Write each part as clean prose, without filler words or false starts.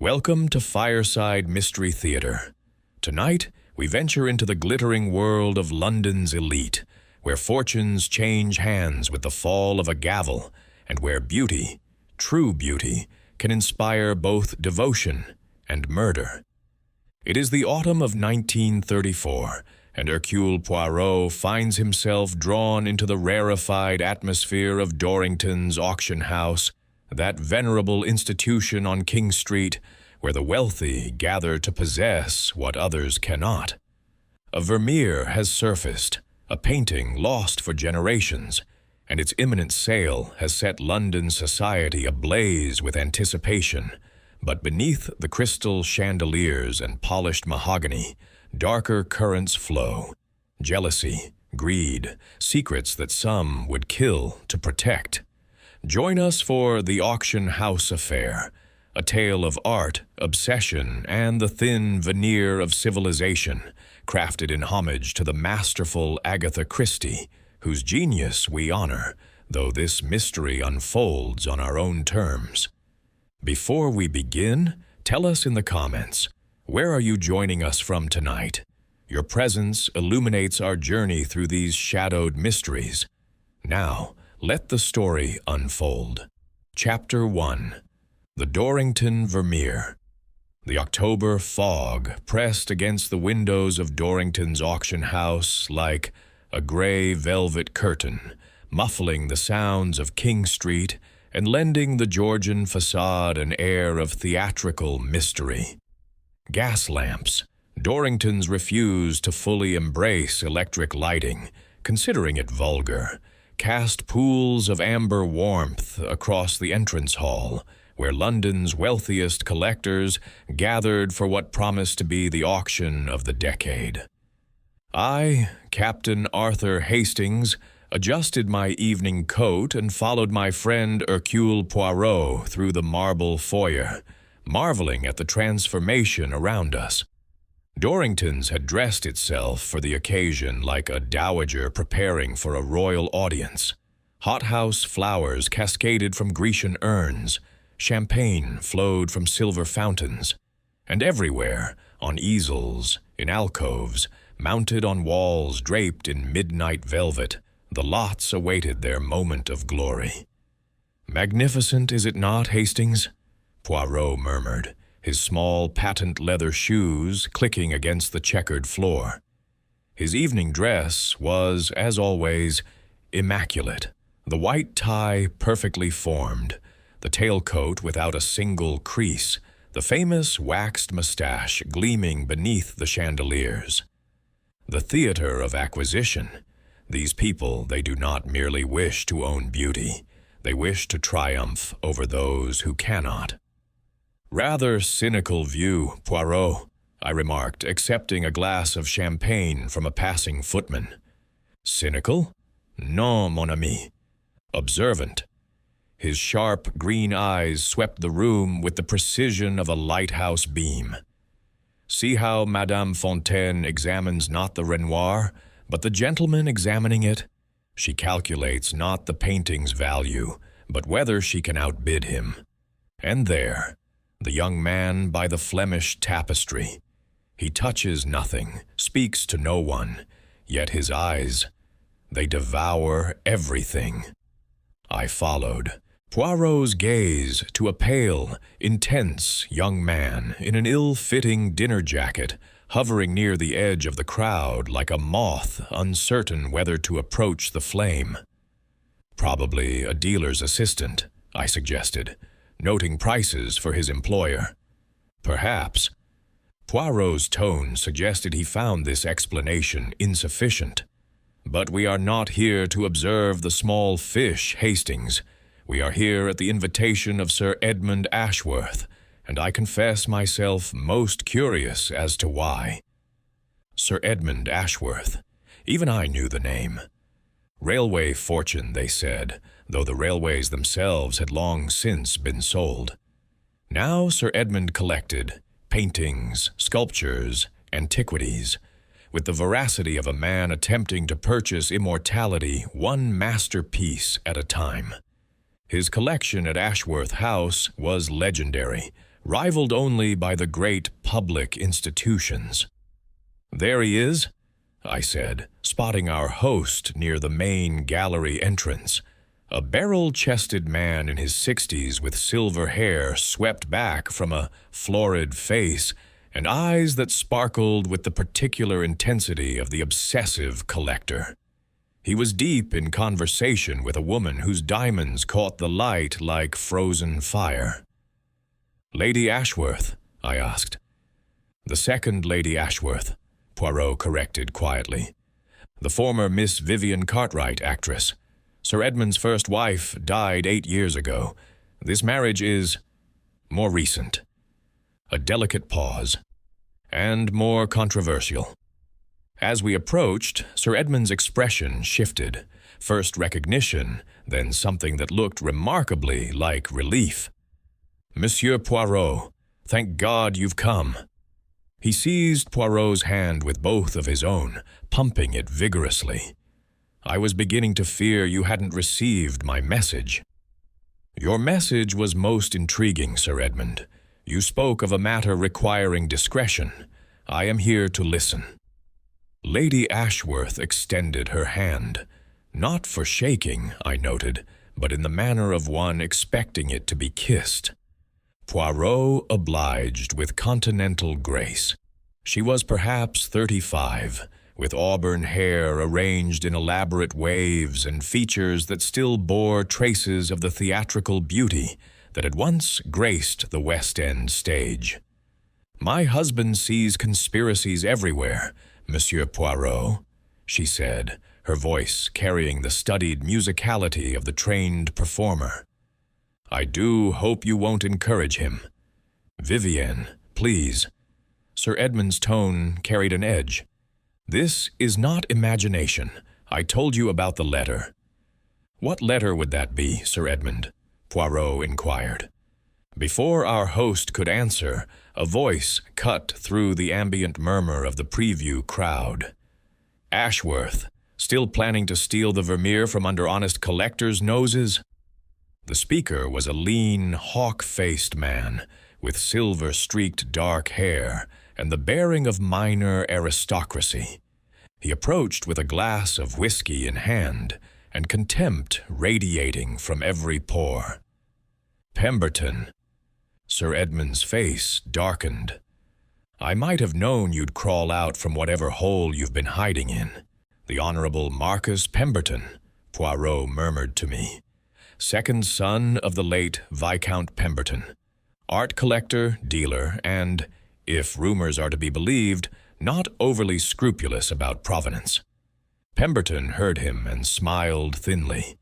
Welcome to Fireside Mystery Theater. Tonight, we venture into the glittering world of London's elite, where fortunes change hands with the fall of a gavel, and where beauty, true beauty, can inspire both devotion and murder. It is the autumn of 1934, and Hercule Poirot finds himself drawn into the rarefied atmosphere of Dorrington's auction house, that venerable institution on King Street where the wealthy gather to possess what others cannot. A Vermeer has surfaced, a painting lost for generations, and its imminent sale has set London society ablaze with anticipation. But beneath the crystal chandeliers and polished mahogany, darker currents flow. Jealousy, greed, secrets that some would kill to protect. Join us for The Auction House Affair, a tale of art, obsession, and the thin veneer of civilization, crafted in homage to the masterful Agatha Christie, whose genius we honor, though this mystery unfolds on our own terms. Before we begin, tell us in the comments, where are you joining us from tonight? Your presence illuminates our journey through these shadowed mysteries. Now, let the story unfold. Chapter 1. The Dorrington Vermeer. The October fog pressed against the windows of Dorrington's auction house like a gray velvet curtain, muffling the sounds of King Street and lending the Georgian facade an air of theatrical mystery. Gas lamps. Dorrington's refused to fully embrace electric lighting, considering it vulgar, cast pools of amber warmth across the entrance hall, where London's wealthiest collectors gathered for what promised to be the auction of the decade. I, Captain Arthur Hastings, adjusted my evening coat and followed my friend Hercule Poirot through the marble foyer, marveling at the transformation around us. Dorrington's had dressed itself for the occasion like a dowager preparing for a royal audience. Hothouse flowers cascaded from Grecian urns, champagne flowed from silver fountains, and everywhere, on easels, in alcoves, mounted on walls draped in midnight velvet, the lots awaited their moment of glory. "Magnificent, is it not, Hastings?" Poirot murmured, his small patent leather shoes clicking against the checkered floor. His evening dress was, as always, immaculate, the white tie perfectly formed, the tailcoat without a single crease, the famous waxed mustache gleaming beneath the chandeliers. The theater of acquisition. These people, they do not merely wish to own beauty, they wish to triumph over those who cannot. "Rather cynical view, Poirot," I remarked, accepting a glass of champagne from a passing footman. "Cynical? Non, mon ami. Observant." His sharp green eyes swept the room with the precision of a lighthouse beam. "See how Madame Fontaine examines not the Renoir, but the gentleman examining it? She calculates not the painting's value, but whether she can outbid him. And there, the young man by the Flemish tapestry. He touches nothing, speaks to no one, yet his eyes, they devour everything." I followed Poirot's gaze to a pale, intense young man in an ill-fitting dinner jacket, hovering near the edge of the crowd like a moth uncertain whether to approach the flame. "Probably a dealer's assistant," I suggested, noting prices for his employer. "Perhaps." Poirot's tone suggested he found this explanation insufficient. "But we are not here to observe the small fish, Hastings. We are here at the invitation of Sir Edmund Ashworth, and I confess myself most curious as to why." Sir Edmund Ashworth. Even I knew the name. Railway fortune, they said, though the railways themselves had long since been sold. Now Sir Edmund collected paintings, sculptures, antiquities, with the veracity of a man attempting to purchase immortality one masterpiece at a time. His collection at Ashworth House was legendary, rivaled only by the great public institutions. "There he is," I said, spotting our host near the main gallery entrance. A barrel-chested man in his 60s with silver hair swept back from a florid face and eyes that sparkled with the particular intensity of the obsessive collector. He was deep in conversation with a woman whose diamonds caught the light like frozen fire. "Lady Ashworth?" I asked. "The second Lady Ashworth," Poirot corrected quietly. "The former Miss Vivian Cartwright actress. Sir Edmund's first wife died 8 years ago. This marriage is more recent." A delicate pause, and more controversial. As we approached, Sir Edmund's expression shifted, first recognition, then something that looked remarkably like relief. "Monsieur Poirot, thank God you've come." He seized Poirot's hand with both of his own, pumping it vigorously. "I was beginning to fear you hadn't received my message." "Your message was most intriguing, Sir Edmund. You spoke of a matter requiring discretion. I am here to listen." Lady Ashworth extended her hand, not for shaking, I noted, but in the manner of one expecting it to be kissed. Poirot obliged with continental grace. She was perhaps 35, with auburn hair arranged in elaborate waves and features that still bore traces of the theatrical beauty that had once graced the West End stage. "My husband sees conspiracies everywhere, Monsieur Poirot," she said, her voice carrying the studied musicality of the trained performer. "I do hope you won't encourage him. Vivienne, please." Sir Edmund's tone carried an edge. "This is not imagination. I told you about the letter." "What letter would that be, Sir Edmund?" Poirot inquired. Before our host could answer, a voice cut through the ambient murmur of the preview crowd. "Ashworth, still planning to steal the Vermeer from under honest collectors' noses?" The speaker was a lean, hawk-faced man with silver-streaked dark hair and the bearing of minor aristocracy. He approached with a glass of whiskey in hand and contempt radiating from every pore. "Pemberton." Sir Edmund's face darkened. "I might have known you'd crawl out from whatever hole you've been hiding in. The Honorable Marcus Pemberton," Poirot murmured to me. "Second son of the late Viscount Pemberton. Art collector, dealer, and, if rumors are to be believed, not overly scrupulous about provenance." Pemberton heard him and smiled thinly.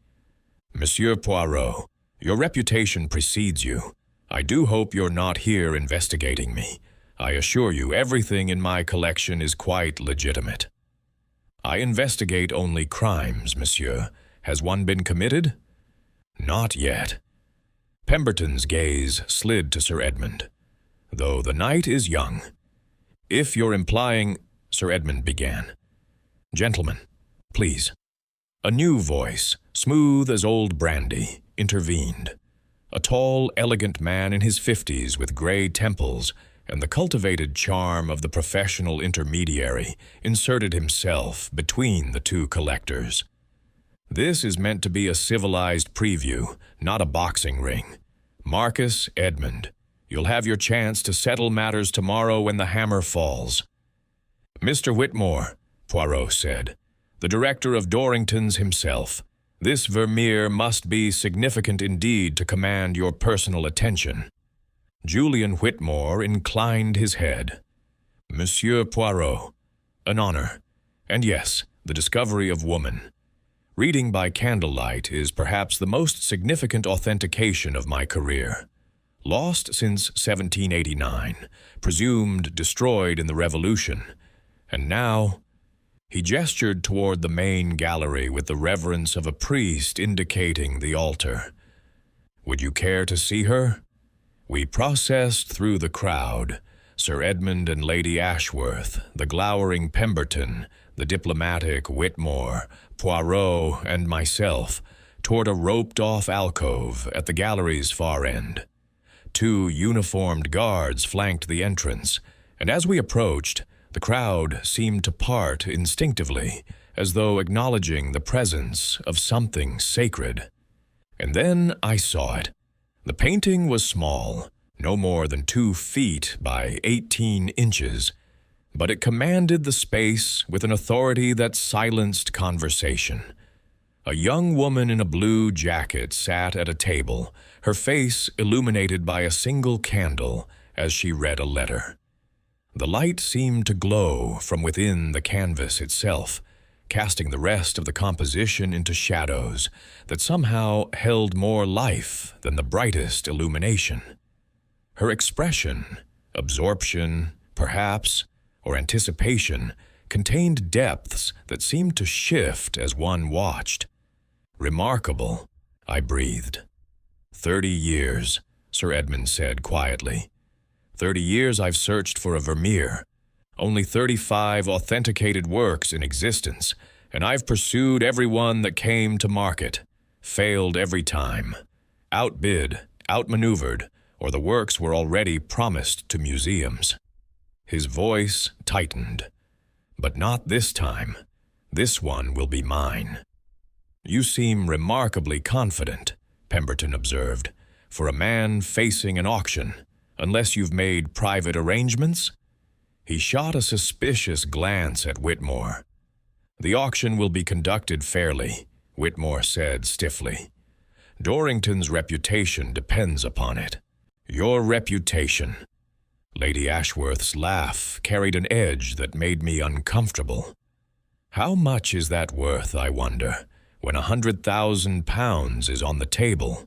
"Monsieur Poirot, your reputation precedes you. I do hope you're not here investigating me. I assure you everything in my collection is quite legitimate." "I investigate only crimes, monsieur. Has one been committed?" "Not yet." Pemberton's gaze slid to Sir Edmund. "Though the night is young." "If you're implying—" Sir Edmund began. "Gentlemen, please." A new voice, smooth as old brandy, intervened. A tall, elegant man in his 50s with gray temples and the cultivated charm of the professional intermediary inserted himself between the two collectors. "This is meant to be a civilized preview, not a boxing ring. Marcus Edmund, you'll have your chance to settle matters tomorrow when the hammer falls." "Mr. Whitmore," Poirot said, "the director of Dorrington's himself. This Vermeer must be significant indeed to command your personal attention." Julian Whitmore inclined his head. "Monsieur Poirot, an honor. And yes, the discovery of woman. Reading by candlelight is perhaps the most significant authentication of my career. Lost since 1789, presumed destroyed in the Revolution, and now—" He gestured toward the main gallery with the reverence of a priest indicating the altar. "Would you care to see her?" We processed through the crowd, Sir Edmund and Lady Ashworth, the glowering Pemberton, the diplomatic Whitmore, Poirot, and myself, toward a roped-off alcove at the gallery's far end. 2 uniformed guards flanked the entrance, and as we approached, the crowd seemed to part instinctively, as though acknowledging the presence of something sacred. And then I saw it. The painting was small, no more than 2 feet by 18 inches, but it commanded the space with an authority that silenced conversation. A young woman in a blue jacket sat at a table, her face illuminated by a single candle as she read a letter. The light seemed to glow from within the canvas itself, casting the rest of the composition into shadows that somehow held more life than the brightest illumination. Her expression, absorption, perhaps, or anticipation, contained depths that seemed to shift as one watched. "Remarkable," I breathed. 30 years, Sir Edmund said quietly. 30 years I've searched for a Vermeer. Only 35 authenticated works in existence, and I've pursued every one that came to market. Failed every time. Outbid, outmaneuvered, or the works were already promised to museums. His voice tightened. "But not this time. This one will be mine." "You seem remarkably confident," Pemberton observed, "for a man facing an auction, unless you've made private arrangements." He shot a suspicious glance at Whitmore. "The auction will be conducted fairly," Whitmore said stiffly. "Dorrington's reputation depends upon it." "Your reputation." Lady Ashworth's laugh carried an edge that made me uncomfortable. "How much is that worth, I wonder, when £100,000 is on the table?"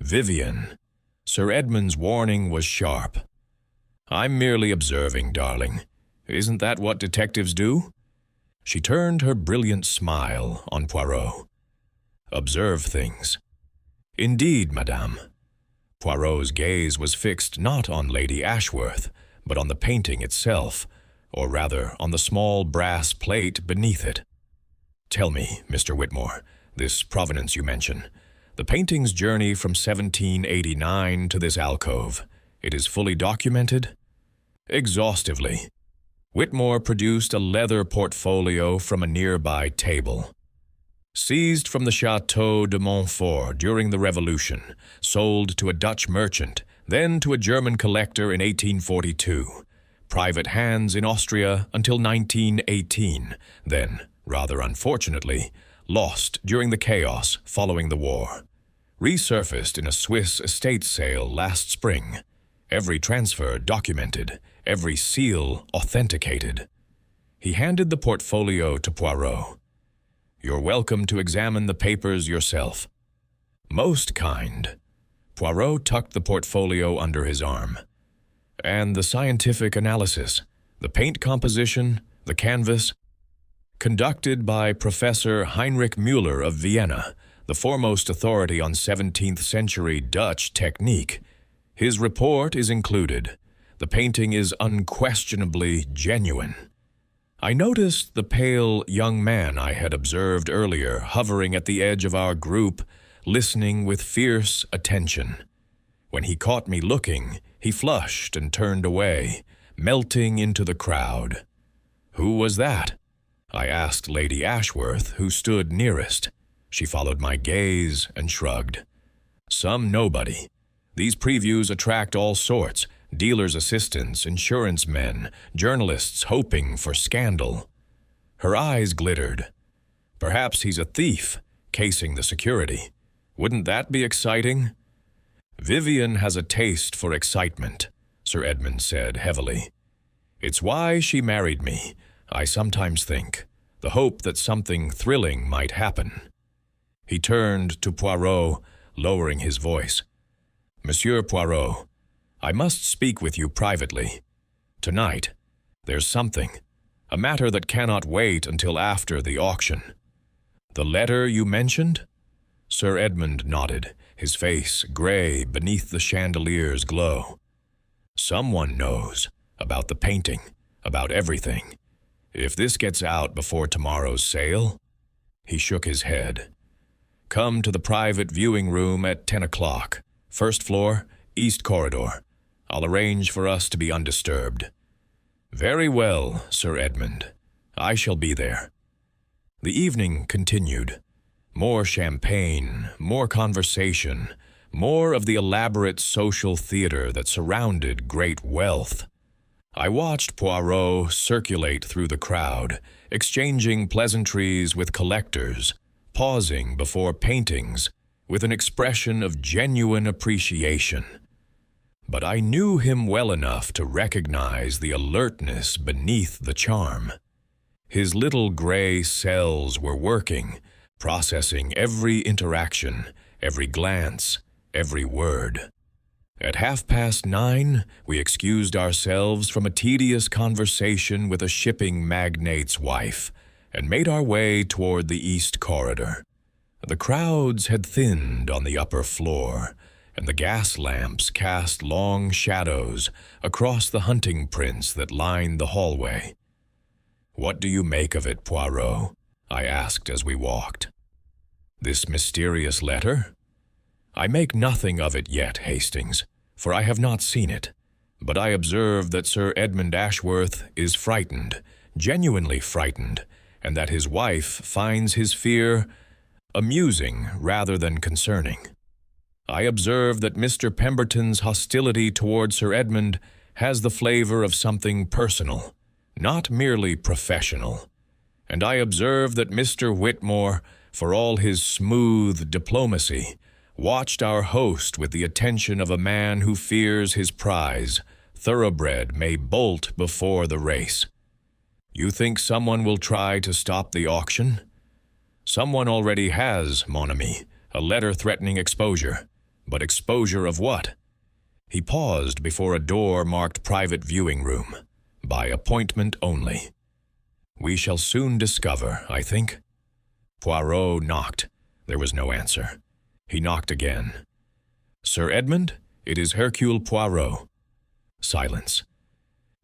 "Vivian," Sir Edmund's warning was sharp. "I'm merely observing, darling. Isn't that what detectives do?" She turned her brilliant smile on Poirot. "Observe things." "Indeed, madame." Poirot's gaze was fixed not on Lady Ashworth, but on the painting itself, or rather on the small brass plate beneath it. "Tell me, Mr. Whitmore, this provenance you mention, the painting's journey from 1789 to this alcove, it is fully documented?" "Exhaustively." Whitmore produced a leather portfolio from a nearby table. "Seized from the Château de Montfort during the Revolution, sold to a Dutch merchant, then to a German collector in 1842. Private hands in Austria until 1918, then, rather unfortunately, lost during the chaos following the war. Resurfaced in a Swiss estate sale last spring. Every transfer documented, every seal authenticated." He handed the portfolio to Poirot. "You're welcome to examine the papers yourself." "Most kind." Poirot tucked the portfolio under his arm. "And the scientific analysis, the paint composition, the canvas?" "Conducted by Professor Heinrich Müller of Vienna, the foremost authority on 17th century Dutch technique. His report is included. The painting is unquestionably genuine." I noticed the pale young man I had observed earlier hovering at the edge of our group, listening with fierce attention. When he caught me looking, he flushed and turned away, melting into the crowd. "Who was that?" I asked Lady Ashworth, who stood nearest. She followed my gaze and shrugged. "Some nobody. These previews attract all sorts. Dealers' assistants, insurance men, journalists hoping for scandal." Her eyes glittered. "Perhaps he's a thief, casing the security. Wouldn't that be exciting?" "Vivian has a taste for excitement," Sir Edmund said heavily. "It's why she married me, I sometimes think, the hope that something thrilling might happen." He turned to Poirot, lowering his voice. "Monsieur Poirot, I must speak with you privately. Tonight, there's something, a matter that cannot wait until after the auction." "The letter you mentioned?" Sir Edmund nodded, his face gray beneath the chandelier's glow. "Someone knows about the painting, about everything. If this gets out before tomorrow's sale..." He shook his head. "Come to the private viewing room at 10 o'clock, first floor, East Corridor. I'll arrange for us to be undisturbed." "Very well, Sir Edmund. I shall be there." The evening continued. More champagne, more conversation, more of the elaborate social theater that surrounded great wealth. I watched Poirot circulate through the crowd, exchanging pleasantries with collectors, pausing before paintings with an expression of genuine appreciation. But I knew him well enough to recognize the alertness beneath the charm. His little gray cells were working, processing every interaction, every glance, every word. At 9:30, we excused ourselves from a tedious conversation with a shipping magnate's wife and made our way toward the East Corridor. The crowds had thinned on the upper floor, and the gas lamps cast long shadows across the hunting prints that lined the hallway. "What do you make of it, Poirot?" I asked as we walked. "This mysterious letter?" "I make nothing of it yet, Hastings, for I have not seen it. But I observe that Sir Edmund Ashworth is frightened, genuinely frightened, and that his wife finds his fear amusing rather than concerning. I observe that Mr. Pemberton's hostility toward Sir Edmund has the flavor of something personal, not merely professional. And I observe that Mr. Whitmore, for all his smooth diplomacy, watched our host with the attention of a man who fears his prize, thoroughbred, may bolt before the race. You think someone will try to stop the auction? Someone already has, mon ami, a letter threatening exposure. But exposure of what? He paused before a door marked private viewing room. By appointment only. We shall soon discover, I think. Poirot knocked. There was no answer. He knocked again. "Sir Edmund, it is Hercule Poirot." Silence.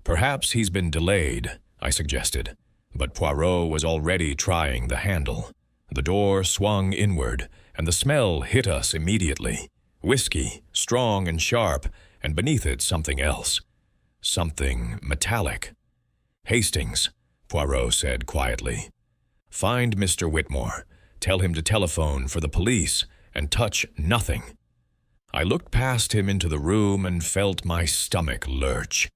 "Perhaps he's been delayed," I suggested, but Poirot was already trying the handle. The door swung inward, and the smell hit us immediately. Whiskey, strong and sharp, and beneath it something else. Something metallic. "Hastings," Poirot said quietly. "Find Mr. Whitmore. Tell him to telephone for the police, and touch nothing." I looked past him into the room and felt my stomach lurch.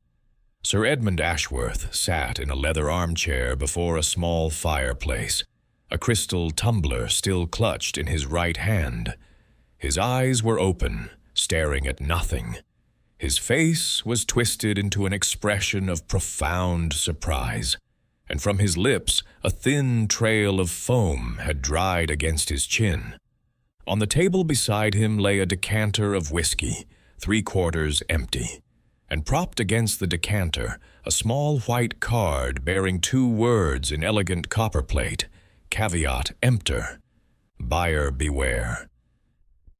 Sir Edmund Ashworth sat in a leather armchair before a small fireplace, a crystal tumbler still clutched in his right hand. His eyes were open, staring at nothing. His face was twisted into an expression of profound surprise, and from his lips a thin trail of foam had dried against his chin. On the table beside him lay a decanter of whiskey, 3/4 empty, and propped against the decanter a small white card bearing 2 words in elegant copperplate, caveat emptor, buyer beware.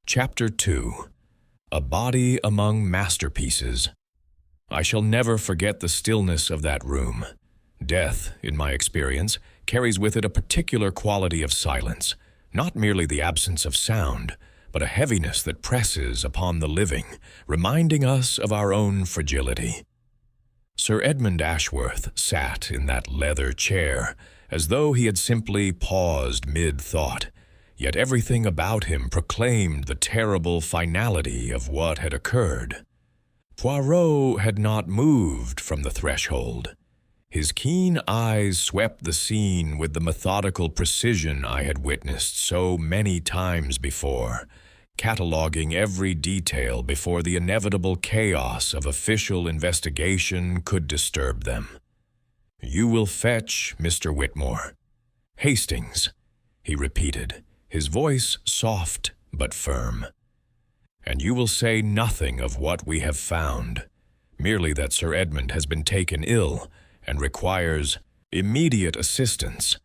Chapter 2. A Body Among Masterpieces. I shall never forget the stillness of that room. Death, in my experience, carries with it a particular quality of silence, not merely the absence of sound, but a heaviness that presses upon the living, reminding us of our own fragility. Sir Edmund Ashworth sat in that leather chair, as though he had simply paused mid-thought, yet everything about him proclaimed the terrible finality of what had occurred. Poirot had not moved from the threshold. His keen eyes swept the scene with the methodical precision I had witnessed so many times before, cataloging every detail before the inevitable chaos of official investigation could disturb them. "You will fetch Mr. Whitmore." "Hastings," he repeated, his voice soft but firm. "And you will say nothing of what we have found, merely that Sir Edmund has been taken ill and requires immediate assistance.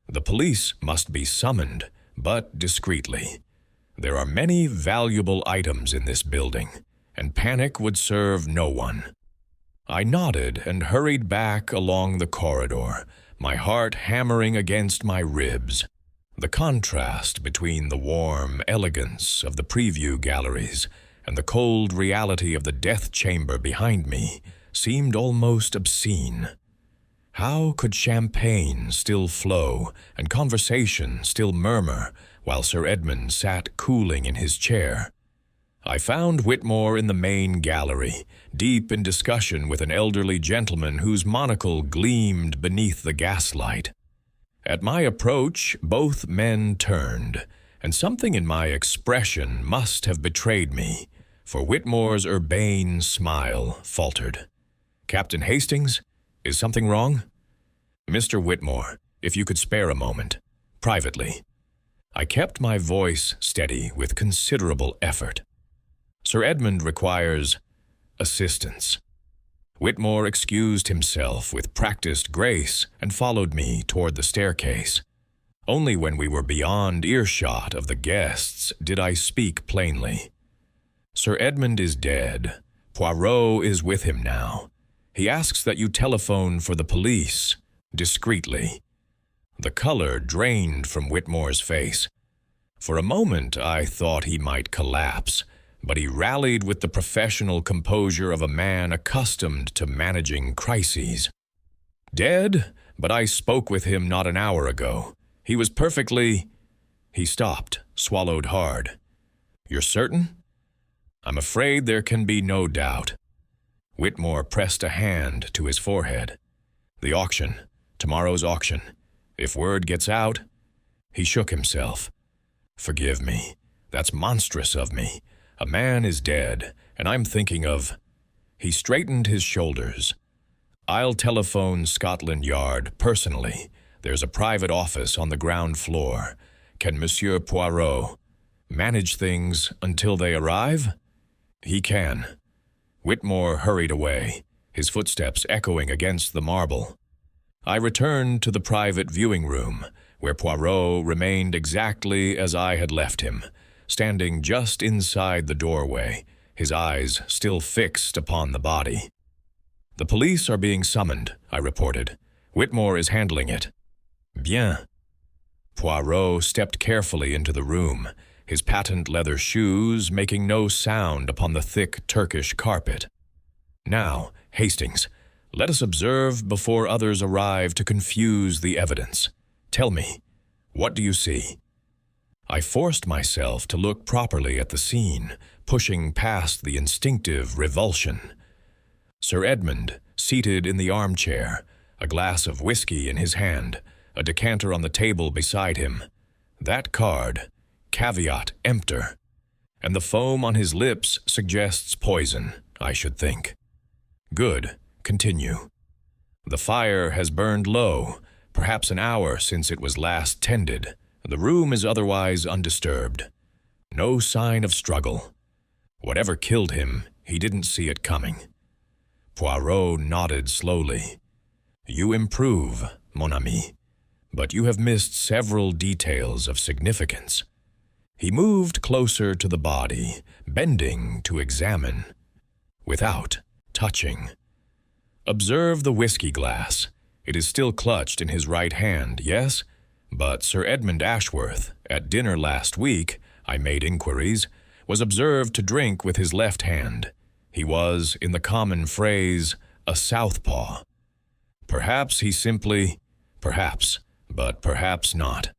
The police must be summoned, but discreetly. There are many valuable items in this building, and panic would serve no one." I nodded and hurried back along the corridor, my heart hammering against my ribs. The contrast between the warm elegance of the preview galleries and the cold reality of the death chamber behind me seemed almost obscene. How could champagne still flow and conversation still murmur while Sir Edmund sat cooling in his chair? I found Whitmore in the main gallery, deep in discussion with an elderly gentleman whose monocle gleamed beneath the gaslight. At my approach, both men turned, and something in my expression must have betrayed me, for Whitmore's urbane smile faltered. "Captain Hastings, is something wrong?" "Mr. Whitmore, if you could spare a moment, privately." I kept my voice steady with considerable effort. "Sir Edmund requires assistance." Whitmore excused himself with practiced grace and followed me toward the staircase. Only when we were beyond earshot of the guests did I speak plainly. "Sir Edmund is dead. Poirot is with him now. He asks that you telephone for the police, discreetly." The color drained from Whitmore's face. For a moment I thought he might collapse, but he rallied with the professional composure of a man accustomed to managing crises. "Dead? But I spoke with him not an hour ago. He was perfectly—" He stopped, swallowed hard. "You're certain?" "I'm afraid there can be no doubt." Whitmore pressed a hand to his forehead. "The auction. Tomorrow's auction. If word gets out—" He shook himself. "Forgive me. That's monstrous of me. A man is dead, and I'm thinking of—" He straightened his shoulders. "I'll telephone Scotland Yard personally. There's a private office on the ground floor. Can Monsieur Poirot manage things until they arrive?" "He can." Whitmore hurried away, his footsteps echoing against the marble. I returned to the private viewing room, where Poirot remained exactly as I had left him, standing just inside the doorway, his eyes still fixed upon the body. "The police are being summoned," I reported. "Whitmore is handling it." "Bien." Poirot stepped carefully into the room, his patent leather shoes making no sound upon the thick Turkish carpet. "Now, Hastings, let us observe before others arrive to confuse the evidence. Tell me, what do you see?" I forced myself to look properly at the scene, pushing past the instinctive revulsion. Sir Edmund, seated in the armchair, a glass of whiskey in his hand, a decanter on the table beside him. That card, caveat emptor, and the foam on his lips suggests poison, I should think. Good, continue. "The fire has burned low, perhaps an hour since it was last tended. The room is otherwise undisturbed. No sign of struggle. Whatever killed him, he didn't see it coming." Poirot nodded slowly. "You improve, mon ami, but you have missed several details of significance." He moved closer to the body, bending to examine, without touching. "Observe the whiskey glass. It is still clutched in his right hand, yes? But Sir Edmund Ashworth, at dinner last week, I made inquiries, was observed to drink with his left hand. He was, in the common phrase, a southpaw. Perhaps he simply— Perhaps, but perhaps not."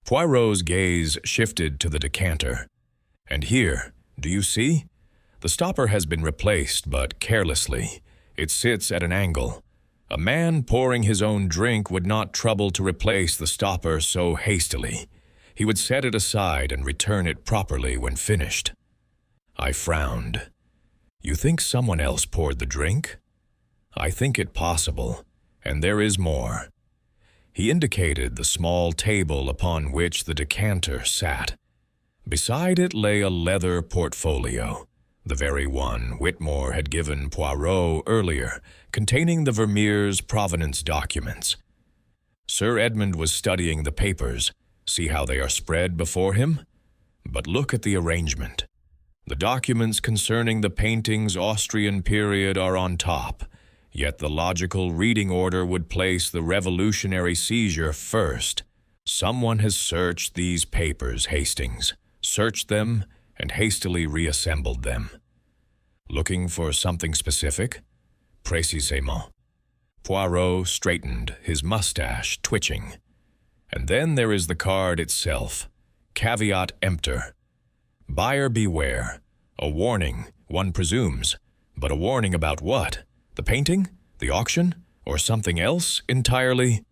Poirot's gaze shifted to the decanter. "And here, do you see? The stopper has been replaced, but carelessly. It sits at an angle. A man pouring his own drink would not trouble to replace the stopper so hastily. He would set it aside and return it properly when finished." I frowned. "You think someone else poured the drink?" "I think it possible, and there is more." He indicated the small table upon which the decanter sat. Beside it lay a leather portfolio, the very one Whitmore had given Poirot earlier, containing the Vermeer's provenance documents. Sir Edmund was studying the papers. See how they are spread before him? But look at the arrangement. The documents concerning the painting's Austrian period are on top, yet the logical reading order would place the revolutionary seizure first. Someone has searched these papers, Hastings. Searched them and hastily reassembled them. Looking for something specific? Précisément. Poirot straightened, his mustache twitching. And then there is the card itself. Caveat emptor. Buyer beware. A warning, one presumes. But a warning about what? The painting? The auction? Or something else entirely?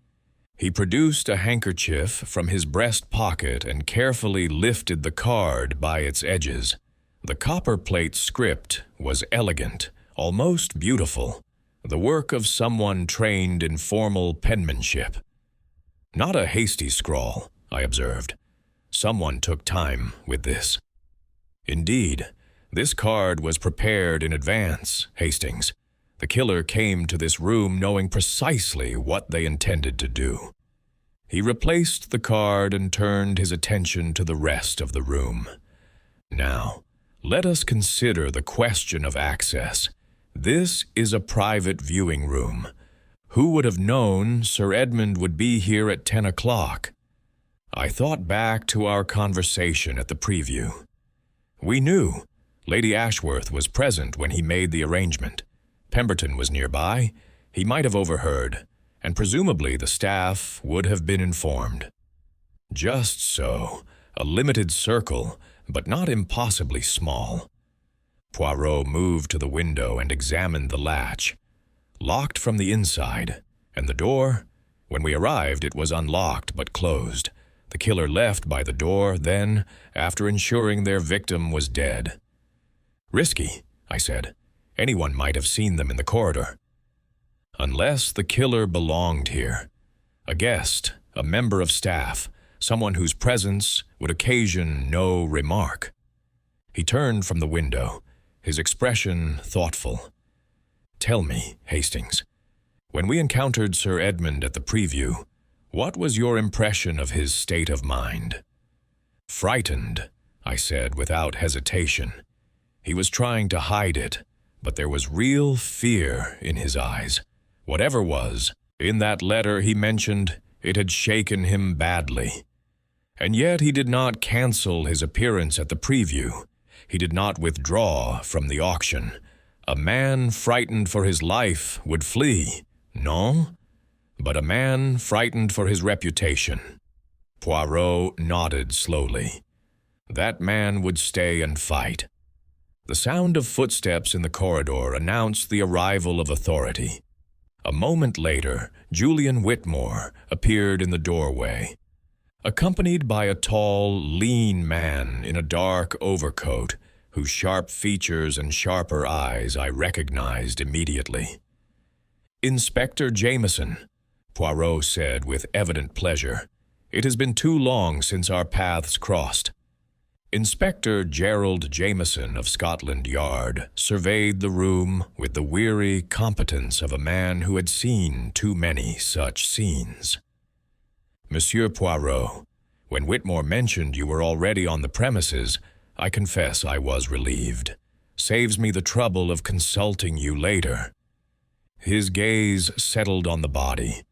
He produced a handkerchief from his breast pocket and carefully lifted the card by its edges. The copperplate script was elegant, almost beautiful, the work of someone trained in formal penmanship. Not a hasty scrawl, I observed. Someone took time with this. Indeed, this card was prepared in advance, Hastings. The killer came to this room knowing precisely what they intended to do. He replaced the card and turned his attention to the rest of the room. Now, let us consider the question of access. This is a private viewing room. Who would have known Sir Edmund would be here at 10 o'clock? I thought back to our conversation at the preview. We knew. Lady Ashworth was present when he made the arrangement. Pemberton was nearby. He might have overheard, and presumably the staff would have been informed. Just so, a limited circle, but not impossibly small. Poirot moved to the window and examined the latch. Locked from the inside, and the door? When we arrived, it was unlocked but closed. The killer left by the door, then, after ensuring their victim was dead. Risky, I said. Anyone might have seen them in the corridor. Unless the killer belonged here. A guest, a member of staff, someone whose presence would occasion no remark. He turned from the window, his expression thoughtful. Tell me, Hastings, when we encountered Sir Edmund at the preview, what was your impression of his state of mind? Frightened, I said without hesitation. He was trying to hide it, but there was real fear in his eyes. Whatever was, in that letter he mentioned, it had shaken him badly. And yet he did not cancel his appearance at the preview. He did not withdraw from the auction. A man frightened for his life would flee, no? But a man frightened for his reputation. Poirot nodded slowly. That man would stay and fight. The sound of footsteps in the corridor announced the arrival of authority. A moment later, Julian Whitmore appeared in the doorway, accompanied by a tall, lean man in a dark overcoat, whose sharp features and sharper eyes I recognized immediately. "Inspector Jameson," Poirot said with evident pleasure. "It has been too long since our paths crossed." Inspector Gerald Jameson of Scotland Yard surveyed the room with the weary competence of a man who had seen too many such scenes. "Monsieur Poirot, when Whitmore mentioned you were already on the premises, I confess I was relieved. Saves me the trouble of consulting you later." His gaze settled on the body.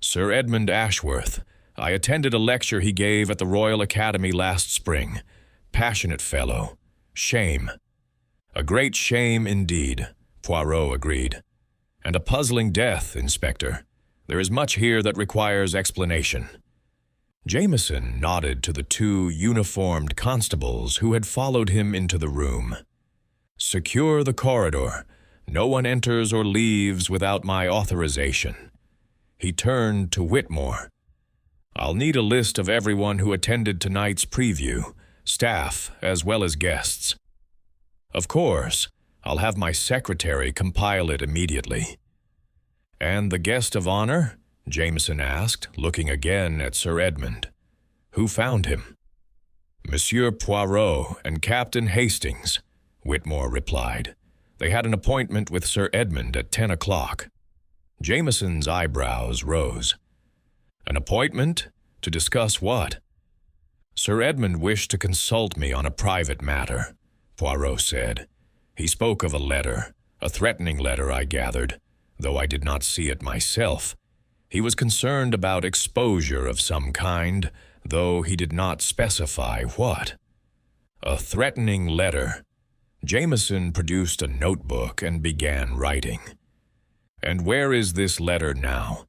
"Sir Edmund Ashworth. I attended a lecture he gave at the Royal Academy last spring. Passionate fellow. Shame." "A great shame indeed," Poirot agreed. "And a puzzling death, Inspector. There is much here that requires explanation." Jameson nodded to the two uniformed constables who had followed him into the room. "Secure the corridor. No one enters or leaves without my authorization." He turned to Whitmore. "I'll need a list of everyone who attended tonight's preview, staff as well as guests." "Of course, I'll have my secretary compile it immediately." "And the guest of honor?" Jameson asked, looking again at Sir Edmund. "Who found him?" "Monsieur Poirot and Captain Hastings," Whitmore replied. "They had an appointment with Sir Edmund at 10 o'clock. Jameson's eyebrows rose. "An appointment? To discuss what?" "Sir Edmund wished to consult me on a private matter," Poirot said. "He spoke of a letter, a threatening letter, I gathered, though I did not see it myself. He was concerned about exposure of some kind, though he did not specify what." A threatening letter. Jameson produced a notebook and began writing. And where is this letter now?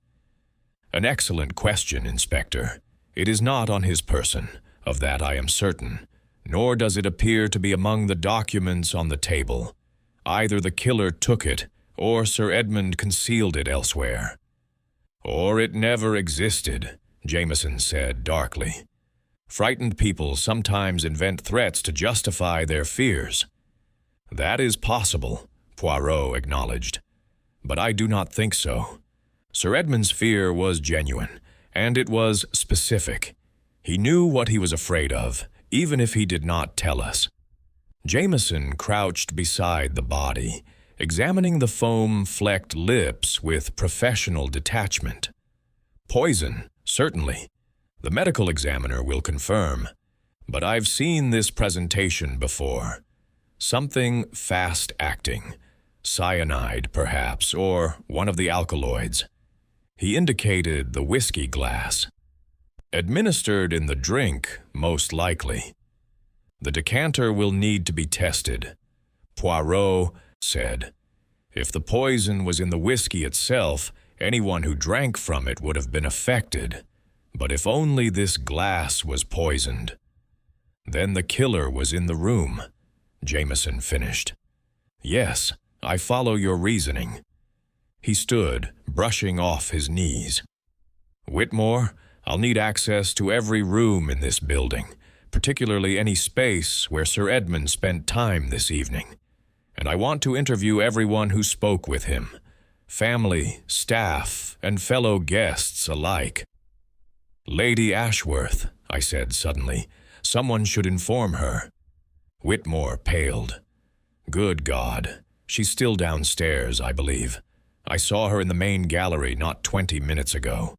An excellent question, Inspector. It is not on his person, of that I am certain, nor does it appear to be among the documents on the table. Either the killer took it, or Sir Edmund concealed it elsewhere. Or it never existed, Jameson said darkly. Frightened people sometimes invent threats to justify their fears. That is possible, Poirot acknowledged. But I do not think so. Sir Edmund's fear was genuine, and it was specific. He knew what he was afraid of, even if he did not tell us. Jameson crouched beside the body, examining the foam-flecked lips with professional detachment. Poison, certainly. The medical examiner will confirm. But I've seen this presentation before. Something fast-acting. Cyanide, perhaps, or one of the alkaloids. He indicated the whiskey glass. Administered in the drink, most likely. The decanter will need to be tested. Poirot said, if the poison was in the whiskey itself, anyone who drank from it would have been affected. But if only this glass was poisoned. Then the killer was in the room, Jameson finished. Yes, I follow your reasoning. He stood, brushing off his knees. Whitmore, I'll need access to every room in this building, particularly any space where Sir Edmund spent time this evening. And I want to interview everyone who spoke with him, family, staff, and fellow guests alike. Lady Ashworth, I said suddenly, someone should inform her. Whitmore paled. Good God, she's still downstairs, I believe. I saw her in the main gallery not 20 minutes ago.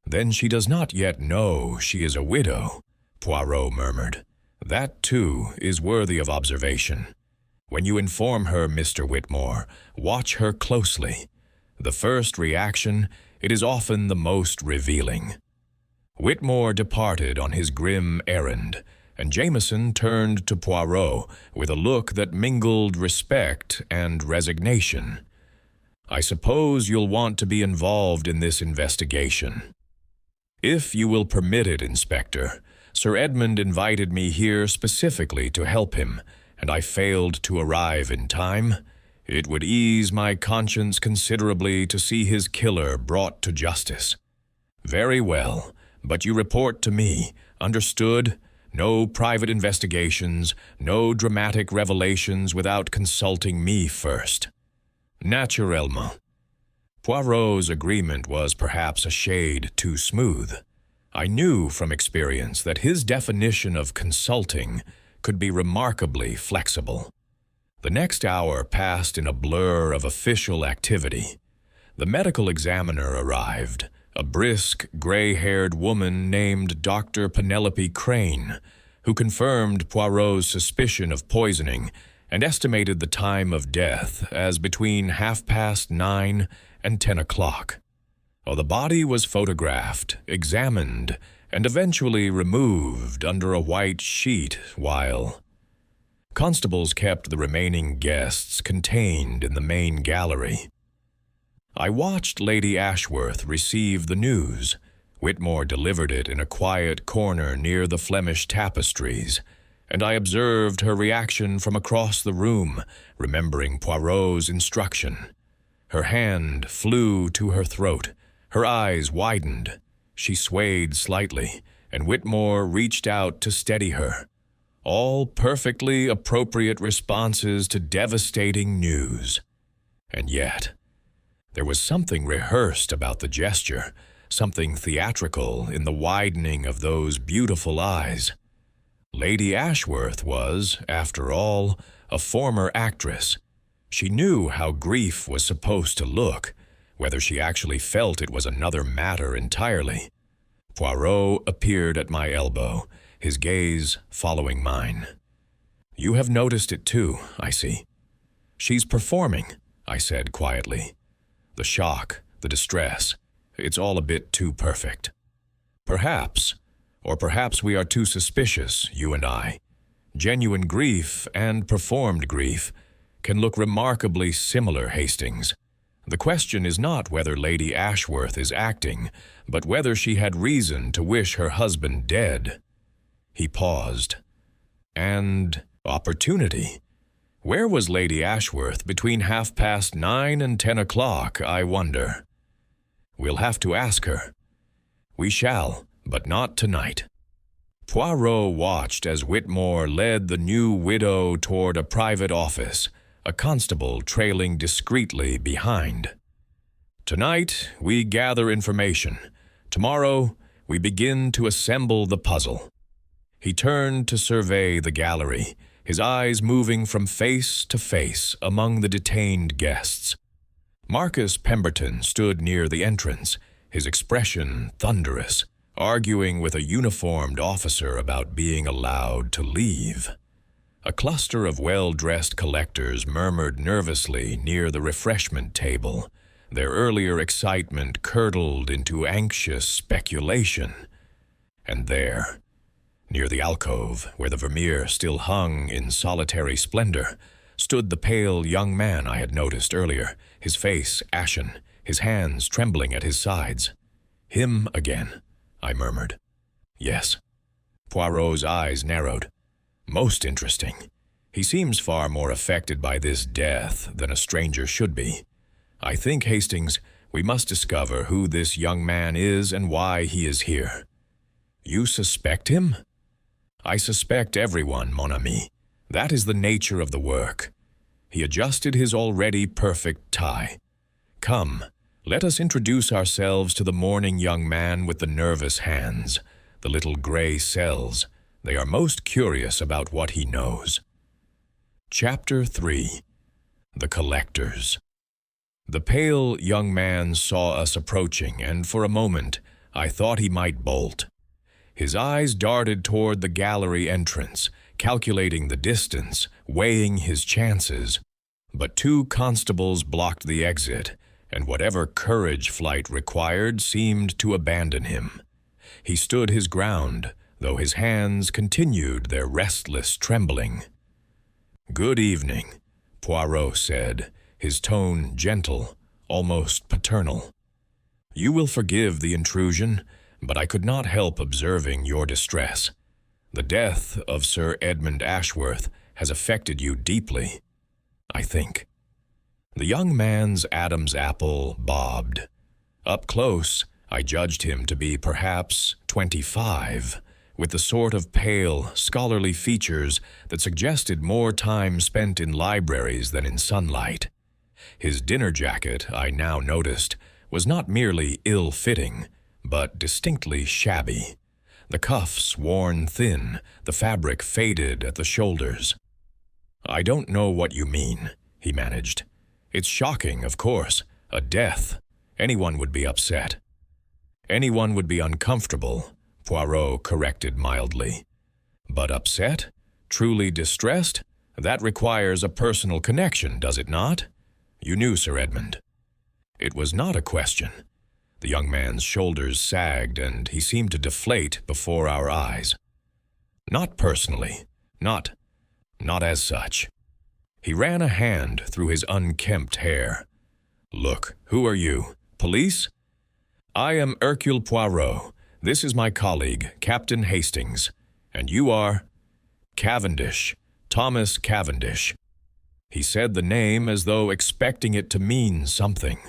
Then she does not yet know she is a widow, Poirot murmured. That, too, is worthy of observation. When you inform her, Mr. Whitmore, watch her closely. The first reaction, it is often the most revealing. Whitmore departed on his grim errand, and Jameson turned to Poirot with a look that mingled respect and resignation. I suppose you'll want to be involved in this investigation. If you will permit it, Inspector. Sir Edmund invited me here specifically to help him, and I failed to arrive in time. It would ease my conscience considerably to see his killer brought to justice. Very well, but you report to me, understood? No private investigations, no dramatic revelations without consulting me first. Naturellement. Poirot's agreement was perhaps a shade too smooth. I knew from experience that his definition of consulting could be remarkably flexible. The next hour passed in a blur of official activity. The medical examiner arrived, a brisk, gray-haired woman named Dr. Penelope Crane, who confirmed Poirot's suspicion of poisoning and estimated the time of death as between 9:30 and 10 o'clock. The body was photographed, examined, and eventually removed under a white sheet while constables kept the remaining guests contained in the main gallery. I watched Lady Ashworth receive the news. Whitmore delivered it in a quiet corner near the Flemish tapestries, and I observed her reaction from across the room, remembering Poirot's instruction. Her hand flew to her throat, her eyes widened. She swayed slightly, and Whitmore reached out to steady her. All perfectly appropriate responses to devastating news. And yet, there was something rehearsed about the gesture, something theatrical in the widening of those beautiful eyes. Lady Ashworth was, after all, a former actress. She knew how grief was supposed to look. Whether she actually felt it was another matter entirely. Poirot appeared at my elbow, his gaze following mine. You have noticed it too, I see. She's performing, I said quietly. The shock, the distress, it's all a bit too perfect. Perhaps, or perhaps we are too suspicious, you and I. Genuine grief and performed grief can look remarkably similar, Hastings. The question is not whether Lady Ashworth is acting, but whether she had reason to wish her husband dead. He paused. And opportunity? Where was Lady Ashworth between 9:30 and 10 o'clock, I wonder? We'll have to ask her. We shall, but not tonight. Poirot watched as Whitmore led the new widow toward a private office, a constable trailing discreetly behind. Tonight, we gather information. Tomorrow, we begin to assemble the puzzle. He turned to survey the gallery, his eyes moving from face to face among the detained guests. Marcus Pemberton stood near the entrance, his expression thunderous, arguing with a uniformed officer about being allowed to leave. A cluster of well-dressed collectors murmured nervously near the refreshment table, their earlier excitement curdled into anxious speculation. And there, near the alcove where the Vermeer still hung in solitary splendor, stood the pale young man I had noticed earlier, his face ashen, his hands trembling at his sides. Him again, I murmured. Yes. Poirot's eyes narrowed. Most interesting. He seems far more affected by this death than a stranger should be. I think, Hastings, we must discover who this young man is and why he is here. You suspect him? I suspect everyone, mon ami. That is the nature of the work. He adjusted his already perfect tie. Come, let us introduce ourselves to the mourning young man with the nervous hands, the little gray cells. They are most curious about what he knows. Chapter 3. The Collectors. The pale young man saw us approaching, and for a moment I thought he might bolt. His eyes darted toward the gallery entrance, calculating the distance, weighing his chances. But 2 constables blocked the exit, and whatever courage flight required seemed to abandon him. He stood his ground, though his hands continued their restless trembling. "Good evening," Poirot said, his tone gentle, almost paternal. "You will forgive the intrusion, but I could not help observing your distress. The death of Sir Edmund Ashworth has affected you deeply, I think." The young man's Adam's apple bobbed. Up close, I judged him to be perhaps 25, with the sort of pale, scholarly features that suggested more time spent in libraries than in sunlight. His dinner jacket, I now noticed, was not merely ill-fitting, but distinctly shabby. The cuffs worn thin, the fabric faded at the shoulders. "I don't know what you mean," he managed. "It's shocking, of course. A death. Anyone would be upset." "Anyone would be uncomfortable," Poirot corrected mildly. "But upset? Truly distressed? That requires a personal connection, does it not? You knew Sir Edmund." It was not a question. The young man's shoulders sagged, and he seemed to deflate before our eyes. "Not personally. Not as such." He ran a hand through his unkempt hair. "Look, who are you? Police?" "I am Hercule Poirot. This is my colleague, Captain Hastings. And you are—" "Cavendish. Thomas Cavendish." He said the name as though expecting it to mean something,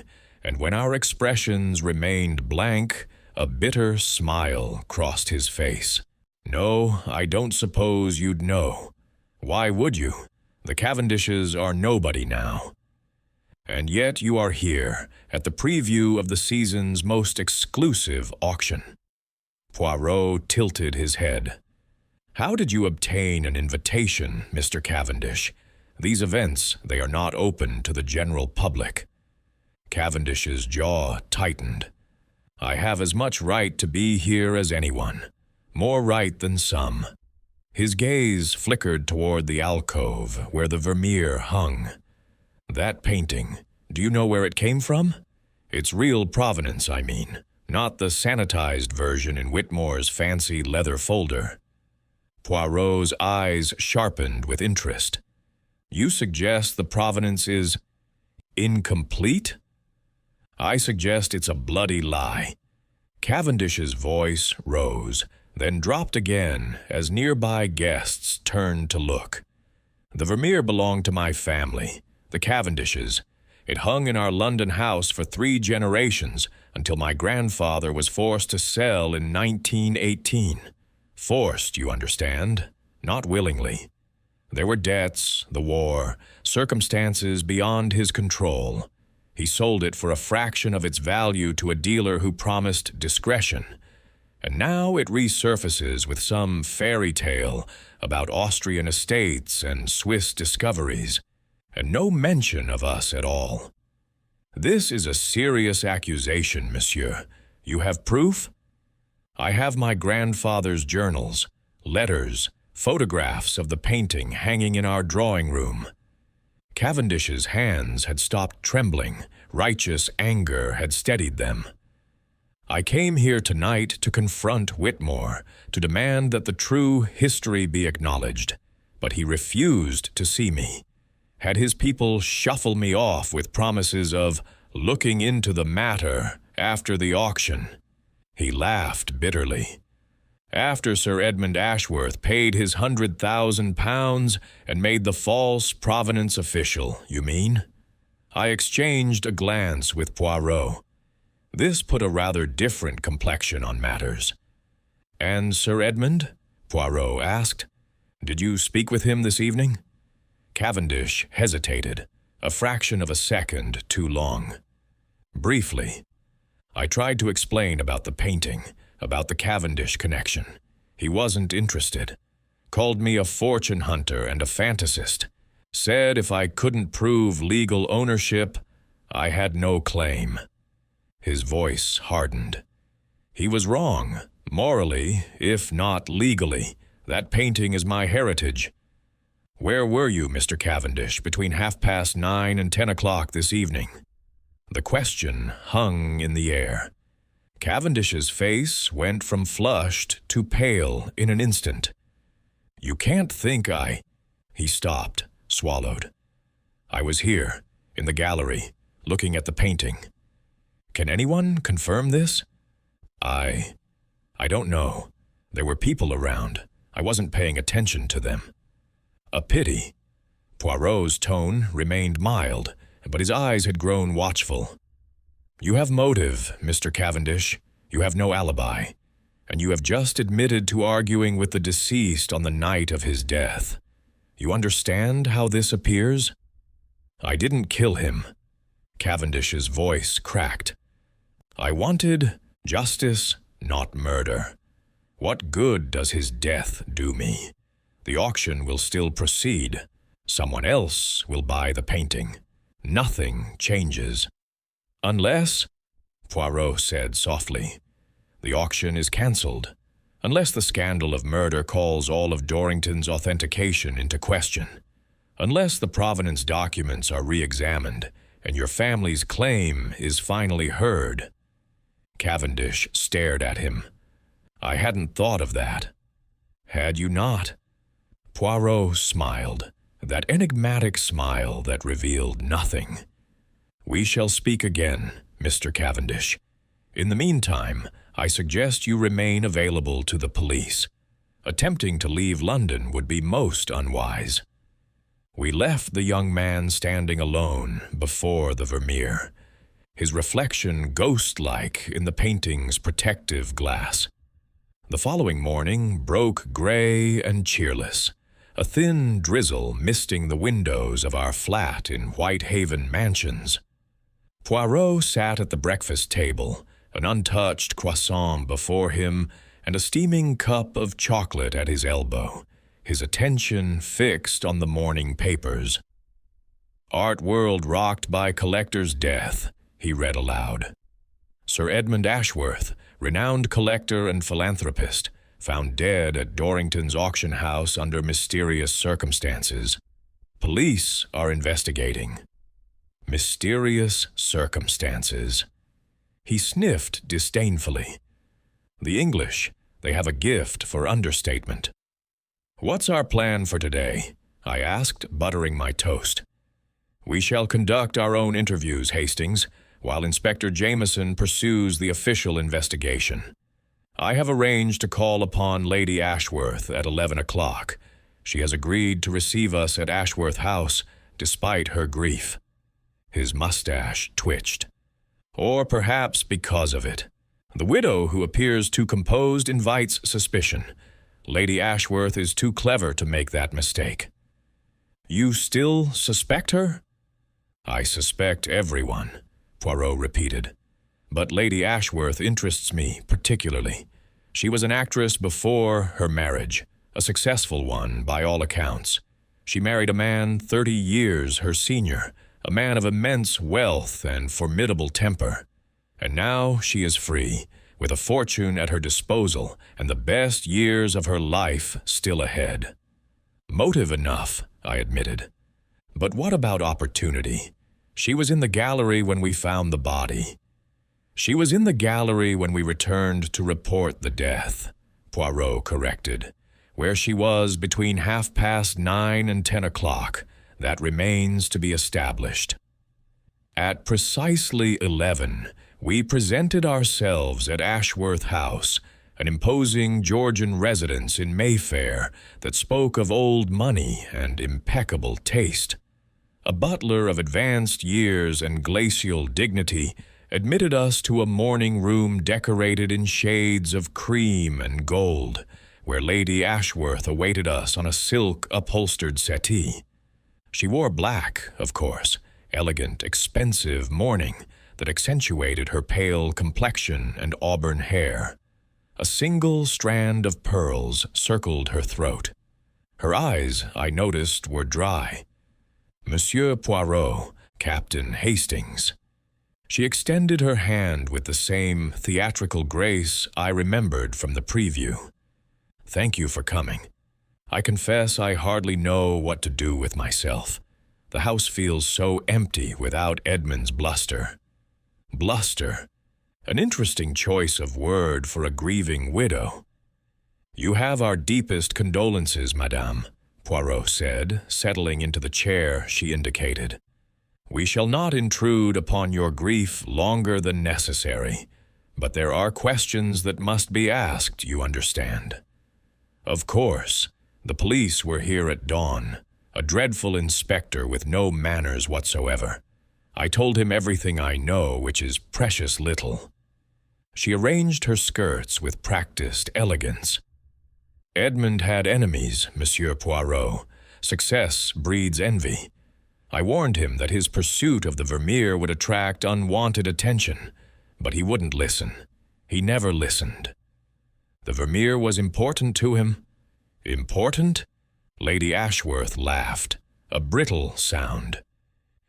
and when our expressions remained blank, a bitter smile crossed his face. "No, I don't suppose you'd know. Why would you? The Cavendishes are nobody now. And yet you are here, at the preview of the season's most exclusive auction." Poirot tilted his head. "How did you obtain an invitation, Mr. Cavendish? These events, they are not open to the general public." Cavendish's jaw tightened. "I have as much right to be here as anyone. More right than some." His gaze flickered toward the alcove where the Vermeer hung. "That painting, do you know where it came from? Its real provenance, I mean, not the sanitized version in Whitmore's fancy leather folder." Poirot's eyes sharpened with interest. You suggest the provenance is incomplete? I suggest it's a bloody lie. Cavendish's voice rose, then dropped again as nearby guests turned to look. The Vermeer belonged to my family, the Cavendishes. It hung in our London house for 3 generations until my grandfather was forced to sell in 1918. Forced, you understand, not willingly. There were debts, the war, circumstances beyond his control. He sold it for a fraction of its value to a dealer who promised discretion. And now it resurfaces with some fairy tale about Austrian estates and Swiss discoveries, and no mention of us at all. This is a serious accusation, monsieur. You have proof? I have my grandfather's journals, letters, photographs of the painting hanging in our drawing room. Cavendish's hands had stopped trembling. Righteous anger had steadied them. I came here tonight to confront Whitmore, to demand that the true history be acknowledged, but he refused to see me. Had his people shuffle me off with promises of looking into the matter after the auction. He laughed bitterly. After Sir Edmund Ashworth paid his £100,000 and made the false provenance official, you mean? I exchanged a glance with Poirot. This put a rather different complexion on matters. "And Sir Edmund?" Poirot asked. "Did you speak with him this evening?" Cavendish hesitated, a fraction of a second too long. Briefly, I tried to explain about the painting, about the Cavendish connection. He wasn't interested. Called me a fortune hunter and a fantasist. Said if I couldn't prove legal ownership, I had no claim. His voice hardened. He was wrong, morally, if not legally. That painting is my heritage. Where were you, Mr. Cavendish, between 9:30 and 10 o'clock this evening? The question hung in the air. Cavendish's face went from flushed to pale in an instant. "You can't think I—" He stopped, swallowed. "I was here, in the gallery, looking at the painting. Can anyone confirm this?" I don't know. There were people around. I wasn't paying attention to them." "A pity." Poirot's tone remained mild, but his eyes had grown watchful. "You have motive, Mr. Cavendish. You have no alibi, and you have just admitted to arguing with the deceased on the night of his death. You understand how this appears?" "I didn't kill him." Cavendish's voice cracked. "I wanted justice, not murder. What good does his death do me? The auction will still proceed. Someone else will buy the painting. Nothing changes. Unless," Poirot said softly, "the auction is cancelled. Unless the scandal of murder calls all of Dorrington's authentication into question. Unless the provenance documents are re-examined and your family's claim is finally heard." Cavendish stared at him. "I hadn't thought of that." "Had you not?" Poirot smiled, that enigmatic smile that revealed nothing. "We shall speak again, Mr. Cavendish. In the meantime, I suggest you remain available to the police. Attempting to leave London would be most unwise." We left the young man standing alone before the Vermeer, his reflection ghost-like in the painting's protective glass. The following morning broke gray and cheerless, a thin drizzle misting the windows of our flat in Whitehaven Mansions. Poirot sat at the breakfast table, an untouched croissant before him and a steaming cup of chocolate at his elbow, his attention fixed on the morning papers. "Art world rocked by collector's death," he read aloud. "Sir Edmund Ashworth, renowned collector and philanthropist, found dead at Dorrington's auction house under mysterious circumstances. Police are investigating." Mysterious circumstances. He sniffed disdainfully. The English, they have a gift for understatement. "What's our plan for today?" I asked, buttering my toast. "We shall conduct our own interviews, Hastings, while Inspector Jameson pursues the official investigation. I have arranged to call upon Lady Ashworth at 11 o'clock. She has agreed to receive us at Ashworth House, despite her grief." His mustache twitched. "Or perhaps because of it. The widow who appears too composed invites suspicion. Lady Ashworth is too clever to make that mistake." "You still suspect her?" "I suspect everyone," Poirot repeated. "But Lady Ashworth interests me particularly. She was an actress before her marriage, a successful one by all accounts. She married a man 30 years her senior, a man of immense wealth and formidable temper. And now she is free, with a fortune at her disposal and the best years of her life still ahead." "Motive enough," I admitted. "But what about opportunity? She was in the gallery when we found the body." "She was in the gallery when we returned to report the death," Poirot corrected. "Where she was between 9:30 and 10 o'clock, that remains to be established." At precisely 11, we presented ourselves at Ashworth House, an imposing Georgian residence in Mayfair that spoke of old money and impeccable taste. A butler of advanced years and glacial dignity admitted us to a morning room decorated in shades of cream and gold, where Lady Ashworth awaited us on a silk-upholstered settee. She wore black, of course, elegant, expensive mourning that accentuated her pale complexion and auburn hair. A single strand of pearls circled her throat. Her eyes, I noticed, were dry. "Monsieur Poirot, Captain Hastings." She extended her hand with the same theatrical grace I remembered from the preview. "Thank you for coming. I confess I hardly know what to do with myself. The house feels so empty without Edmund's bluster." "Bluster? An interesting choice of word for a grieving widow." "You have our deepest condolences, madame," Poirot said, settling into the chair she indicated. "We shall not intrude upon your grief longer than necessary, but there are questions that must be asked, you understand." "Of course. The police were here at dawn, a dreadful inspector with no manners whatsoever. I told him everything I know, which is precious little." She arranged her skirts with practiced elegance. "Edmund had enemies, Monsieur Poirot. Success breeds envy. I warned him that his pursuit of the Vermeer would attract unwanted attention, but he wouldn't listen. He never listened." "The Vermeer was important to him?" "Important?" Lady Ashworth laughed, a brittle sound.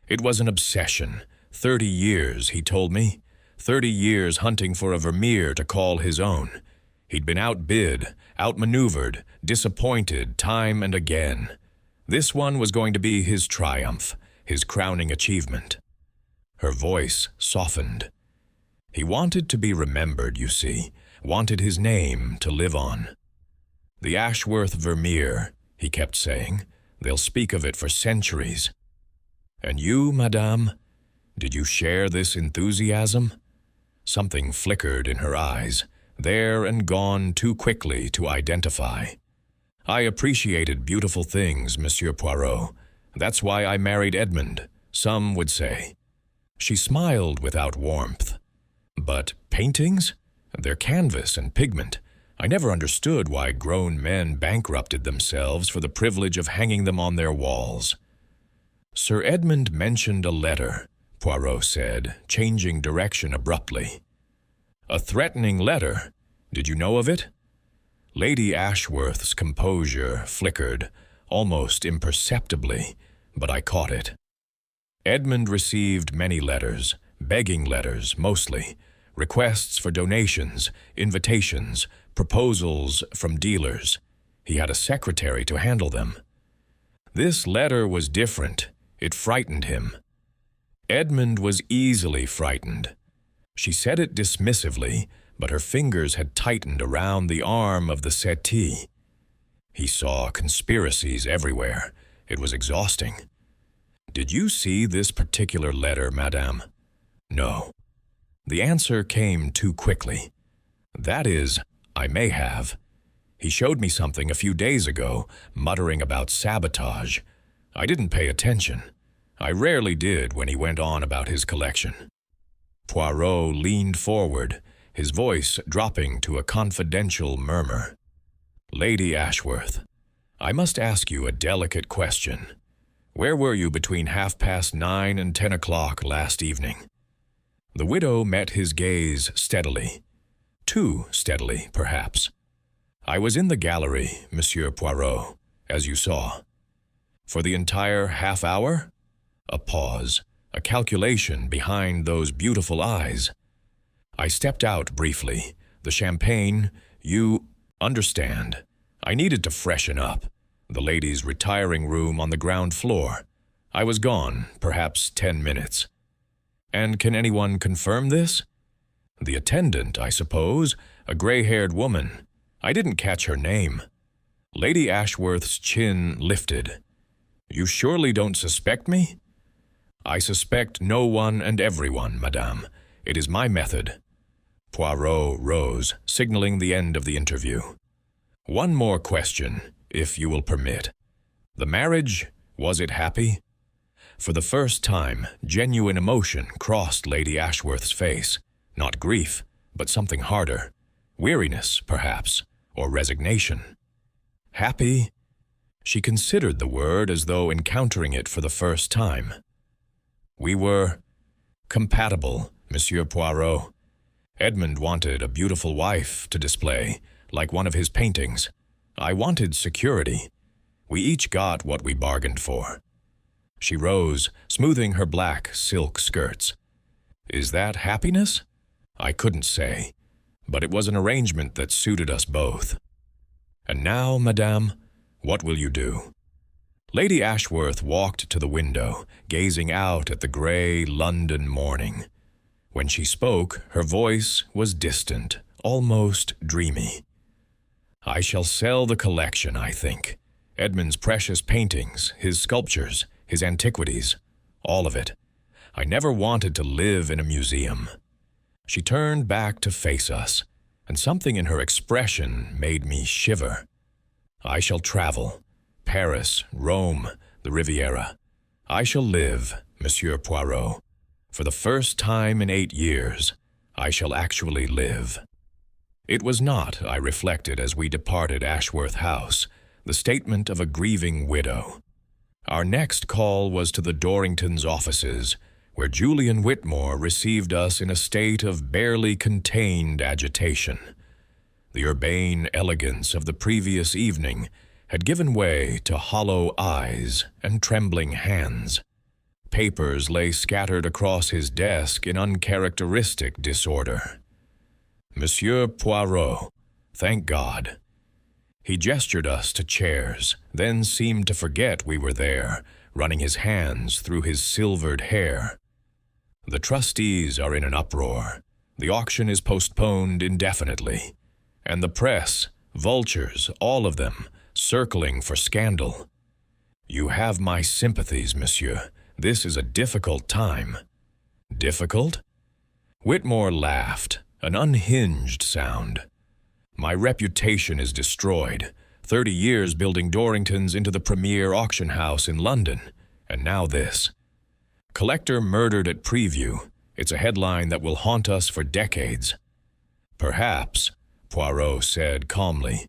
"It was an obsession. 30 years, he told me. 30 years hunting for a Vermeer to call his own. He'd been outbid, outmaneuvered, disappointed time and again. This one was going to be his triumph, his crowning achievement." Her voice softened. "He wanted to be remembered, you see, wanted his name to live on. 'The Ashworth Vermeer,' he kept saying. 'They'll speak of it for centuries.' And you, madame, did you share this enthusiasm?" Something flickered in her eyes, there and gone too quickly to identify. "I appreciated beautiful things, Monsieur Poirot. That's why I married Edmund, some would say." She smiled without warmth. "But paintings? They're canvas and pigment. I never understood why grown men bankrupted themselves for the privilege of hanging them on their walls." "Sir Edmund mentioned a letter," Poirot said, changing direction abruptly. "A threatening letter? Did you know of it?" Lady Ashworth's composure flickered, almost imperceptibly, but I caught it. "Edmund received many letters, begging letters mostly, requests for donations, invitations, proposals from dealers. He had a secretary to handle them. This letter was different. It frightened him." Edmund was easily frightened. She said it dismissively, but her fingers had tightened around the arm of the settee. He saw conspiracies everywhere. It was exhausting. Did you see this particular letter, madame? No. The answer came too quickly. That is, I may have. He showed me something a few days ago, muttering about sabotage. I didn't pay attention. I rarely did when he went on about his collection. Poirot leaned forward, his voice dropping to a confidential murmur. Lady Ashworth, I must ask you a delicate question. Where were you between 9:30 and 10 o'clock last evening? The widow met his gaze steadily. Too steadily, perhaps. I was in the gallery, Monsieur Poirot, as you saw. For the entire half hour? A pause, a calculation behind those beautiful eyes. I stepped out briefly. The champagne, you understand. I needed to freshen up. The ladies' retiring room on the ground floor. I was gone, perhaps 10 minutes. And can anyone confirm this? The attendant, I suppose, a gray-haired woman. I didn't catch her name. Lady Ashworth's chin lifted. You surely don't suspect me? I suspect no one and everyone, madame. It is my method. Poirot rose, signaling the end of the interview. One more question, if you will permit. The marriage, was it happy? For the first time, genuine emotion crossed Lady Ashworth's face. Not grief, but something harder. Weariness, perhaps, or resignation. Happy? She considered the word as though encountering it for the first time. We were compatible, Monsieur Poirot. Edmund wanted a beautiful wife to display, like one of his paintings. I wanted security. We each got what we bargained for. She rose, smoothing her black silk skirts. Is that happiness? I couldn't say, but it was an arrangement that suited us both. And now, madame, what will you do? Lady Ashworth walked to the window, gazing out at the gray London morning. When she spoke, her voice was distant, almost dreamy. I shall sell the collection, I think. Edmund's precious paintings, his sculptures, his antiquities, all of it. I never wanted to live in a museum. She turned back to face us, and something in her expression made me shiver. I shall travel. Paris, Rome, the Riviera. I shall live, Monsieur Poirot. For the first time in 8 years, I shall actually live. It was not, I reflected as we departed Ashworth House, the statement of a grieving widow. Our next call was to the Dorringtons' offices, where Julian Whitmore received us in a state of barely contained agitation. The urbane elegance of the previous evening had given way to hollow eyes and trembling hands. Papers lay scattered across his desk in uncharacteristic disorder. Monsieur Poirot, thank God. He gestured us to chairs, then seemed to forget we were there, running his hands through his silvered hair. The trustees are in an uproar. The auction is postponed indefinitely. And the press, vultures, all of them, circling for scandal. You have my sympathies, monsieur. This is a difficult time. Difficult? Whitmore laughed, an unhinged sound. My reputation is destroyed. 30 years building Dorringtons into the premier auction house in London, and now this. Collector murdered at Preview. It's a headline that will haunt us for decades. Perhaps, Poirot said calmly.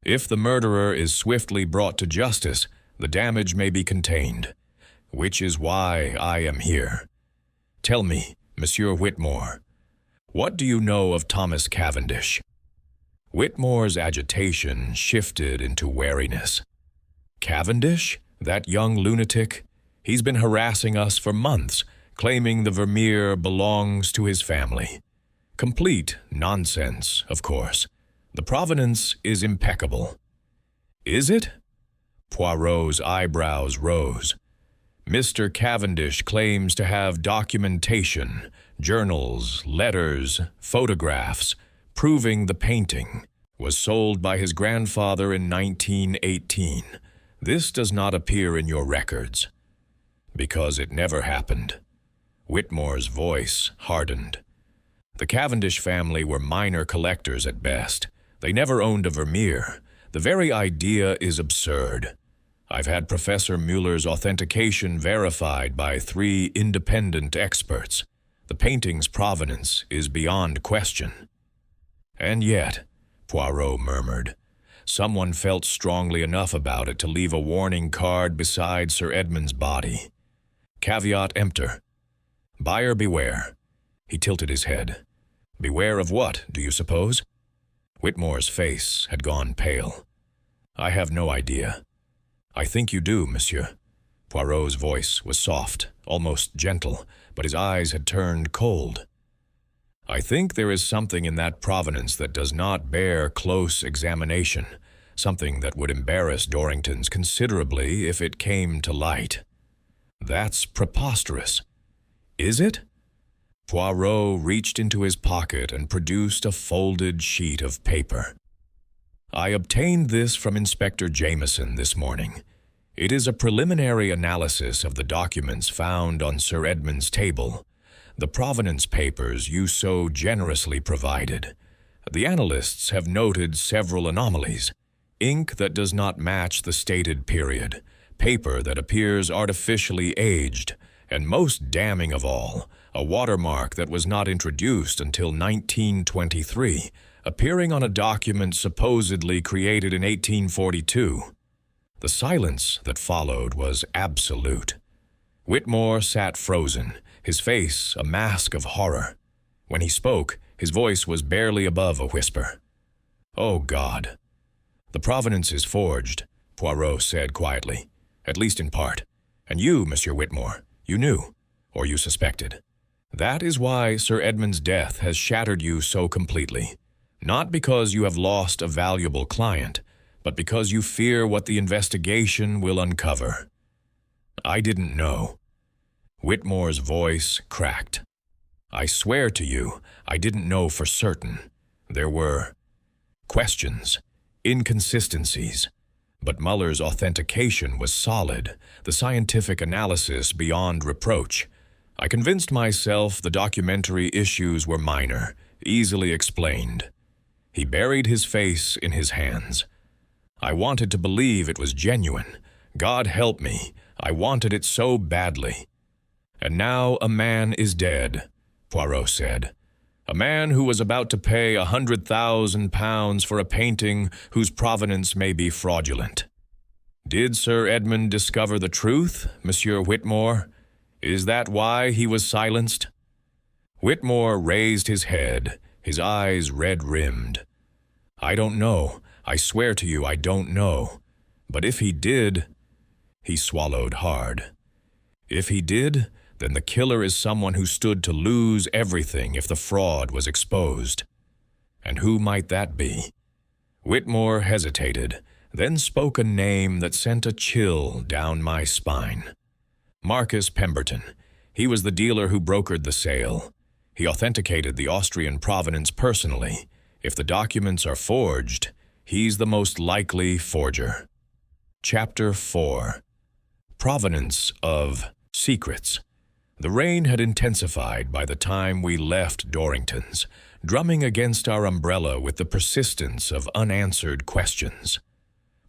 If the murderer is swiftly brought to justice, the damage may be contained, which is why I am here. Tell me, Monsieur Whitmore, what do you know of Thomas Cavendish? Whitmore's agitation shifted into wariness. Cavendish? That young lunatic? He's been harassing us for months, claiming the Vermeer belongs to his family. Complete nonsense, of course. The provenance is impeccable. Is it? Poirot's eyebrows rose. Mr. Cavendish claims to have documentation, journals, letters, photographs, proving the painting. Was sold by his grandfather in 1918. This does not appear in your records. Because it never happened. Whitmore's voice hardened. The Cavendish family were minor collectors at best. They never owned a Vermeer. The very idea is absurd. I've had Professor Mueller's authentication verified by 3 independent experts. The painting's provenance is beyond question. And yet, Poirot murmured, someone felt strongly enough about it to leave a warning card beside Sir Edmund's body. Caveat emptor. Buyer beware. He tilted his head. Beware of what, do you suppose? Whitmore's face had gone pale. I have no idea. I think you do, monsieur. Poirot's voice was soft, almost gentle, but his eyes had turned cold. I think there is something in that provenance that does not bear close examination, something that would embarrass Dorrington's considerably if it came to light. That's preposterous. Is it? Poirot reached into his pocket and produced a folded sheet of paper. I obtained this from Inspector Jameson this morning. It is a preliminary analysis of the documents found on Sir Edmund's table, the provenance papers you so generously provided. The analysts have noted several anomalies. Ink that does not match the stated period, paper that appears artificially aged, and most damning of all, a watermark that was not introduced until 1923, appearing on a document supposedly created in 1842. The silence that followed was absolute. Whitmore sat frozen, his face a mask of horror. When he spoke, his voice was barely above a whisper. "Oh, God." "The provenance is forged," Poirot said quietly, "at least in part. And you, Monsieur Whitmore, you knew, or you suspected. That is why Sir Edmund's death has shattered you so completely. Not because you have lost a valuable client, but because you fear what the investigation will uncover." "I didn't know." Whitmore's voice cracked. "I swear to you, I didn't know for certain. There were questions, inconsistencies. But Muller's authentication was solid, the scientific analysis beyond reproach. I convinced myself the documentary issues were minor, easily explained." He buried his face in his hands. "I wanted to believe it was genuine. God help me, I wanted it so badly. And now a man is dead," Poirot said. "A man who was about to pay £100,000 for a painting whose provenance may be fraudulent. Did Sir Edmund discover the truth, Monsieur Whitmore? Is that why he was silenced?" Whitmore raised his head, his eyes red-rimmed. "I don't know. I swear to you I don't know. But if he did—" He swallowed hard. "If he did, then the killer is someone who stood to lose everything if the fraud was exposed. And who might that be?" Whitmore hesitated, then spoke a name that sent a chill down my spine. "Marcus Pemberton. He was the dealer who brokered the sale. He authenticated the Austrian provenance personally. If the documents are forged, he's the most likely forger." Chapter 4. Provenance of Secrets. The rain had intensified by the time we left Dorrington's, drumming against our umbrella with the persistence of unanswered questions.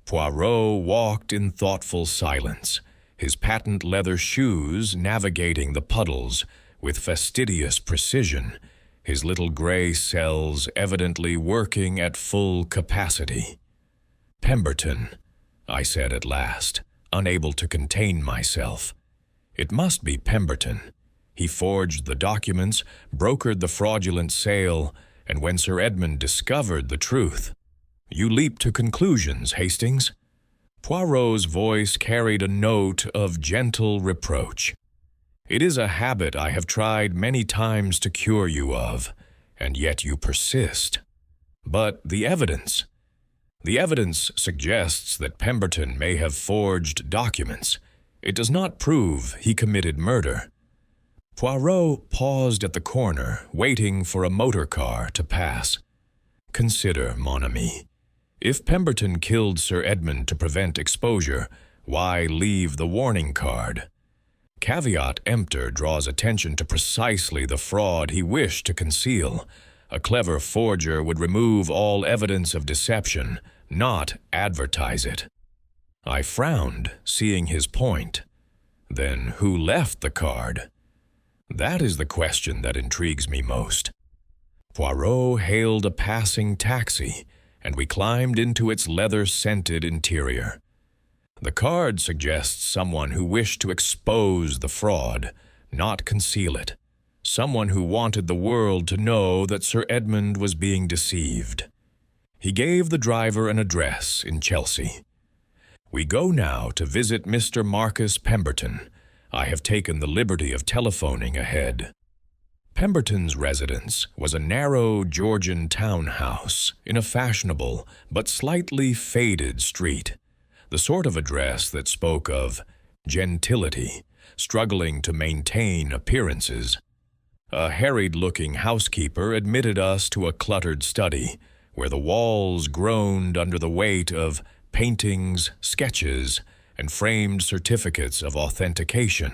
Poirot walked in thoughtful silence, his patent leather shoes navigating the puddles with fastidious precision, his little gray cells evidently working at full capacity. "Pemberton," I said at last, unable to contain myself. "It must be Pemberton. He forged the documents, brokered the fraudulent sale, and when Sir Edmund discovered the truth—" "You leap to conclusions, Hastings." Poirot's voice carried a note of gentle reproach. "It is a habit I have tried many times to cure you of, and yet you persist. But the evidence? The evidence suggests that Pemberton may have forged documents. It does not prove he committed murder." Poirot paused at the corner, waiting for a motor car to pass. Consider, mon ami. If Pemberton killed Sir Edmund to prevent exposure, why leave the warning card? Caveat emptor draws attention to precisely the fraud he wished to conceal. A clever forger would remove all evidence of deception, not advertise it. I frowned, seeing his point. Then who left the card? That is the question that intrigues me most. Poirot hailed a passing taxi, and we climbed into its leather-scented interior. The card suggests someone who wished to expose the fraud, not conceal it. Someone who wanted the world to know that Sir Edmund was being deceived. He gave the driver an address in Chelsea. We go now to visit Mr. Marcus Pemberton. I have taken the liberty of telephoning ahead. Pemberton's residence was a narrow Georgian townhouse in a fashionable but slightly faded street, the sort of address that spoke of gentility, struggling to maintain appearances. A harried-looking housekeeper admitted us to a cluttered study, where the walls groaned under the weight of paintings, sketches, and framed certificates of authentication.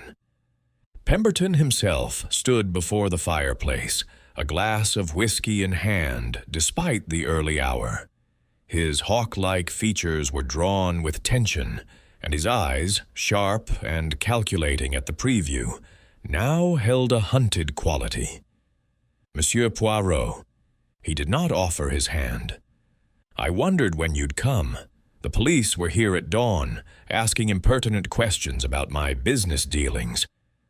Pemberton himself stood before the fireplace, a glass of whiskey in hand, despite the early hour. His hawk-like features were drawn with tension, and his eyes, sharp and calculating at the preview, now held a hunted quality. Monsieur Poirot. He did not offer his hand. I wondered when you'd come. The police were here at dawn, asking impertinent questions about my business dealings.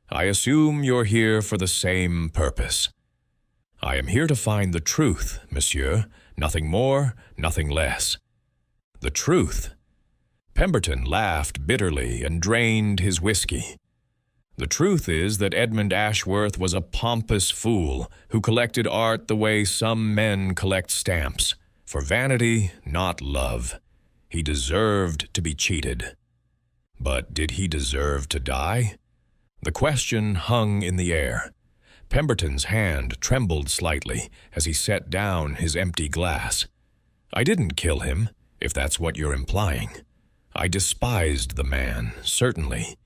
I assume you're here for the same purpose. I am here to find the truth, monsieur. Nothing more, nothing less. The truth. Pemberton laughed bitterly and drained his whiskey. The truth is that Edmund Ashworth was a pompous fool who collected art the way some men collect stamps, for vanity, not love. He deserved to be cheated. But did he deserve to die? The question hung in the air. Pemberton's hand trembled slightly as he set down his empty glass. I didn't kill him, if that's what you're implying. I despised the man, certainly.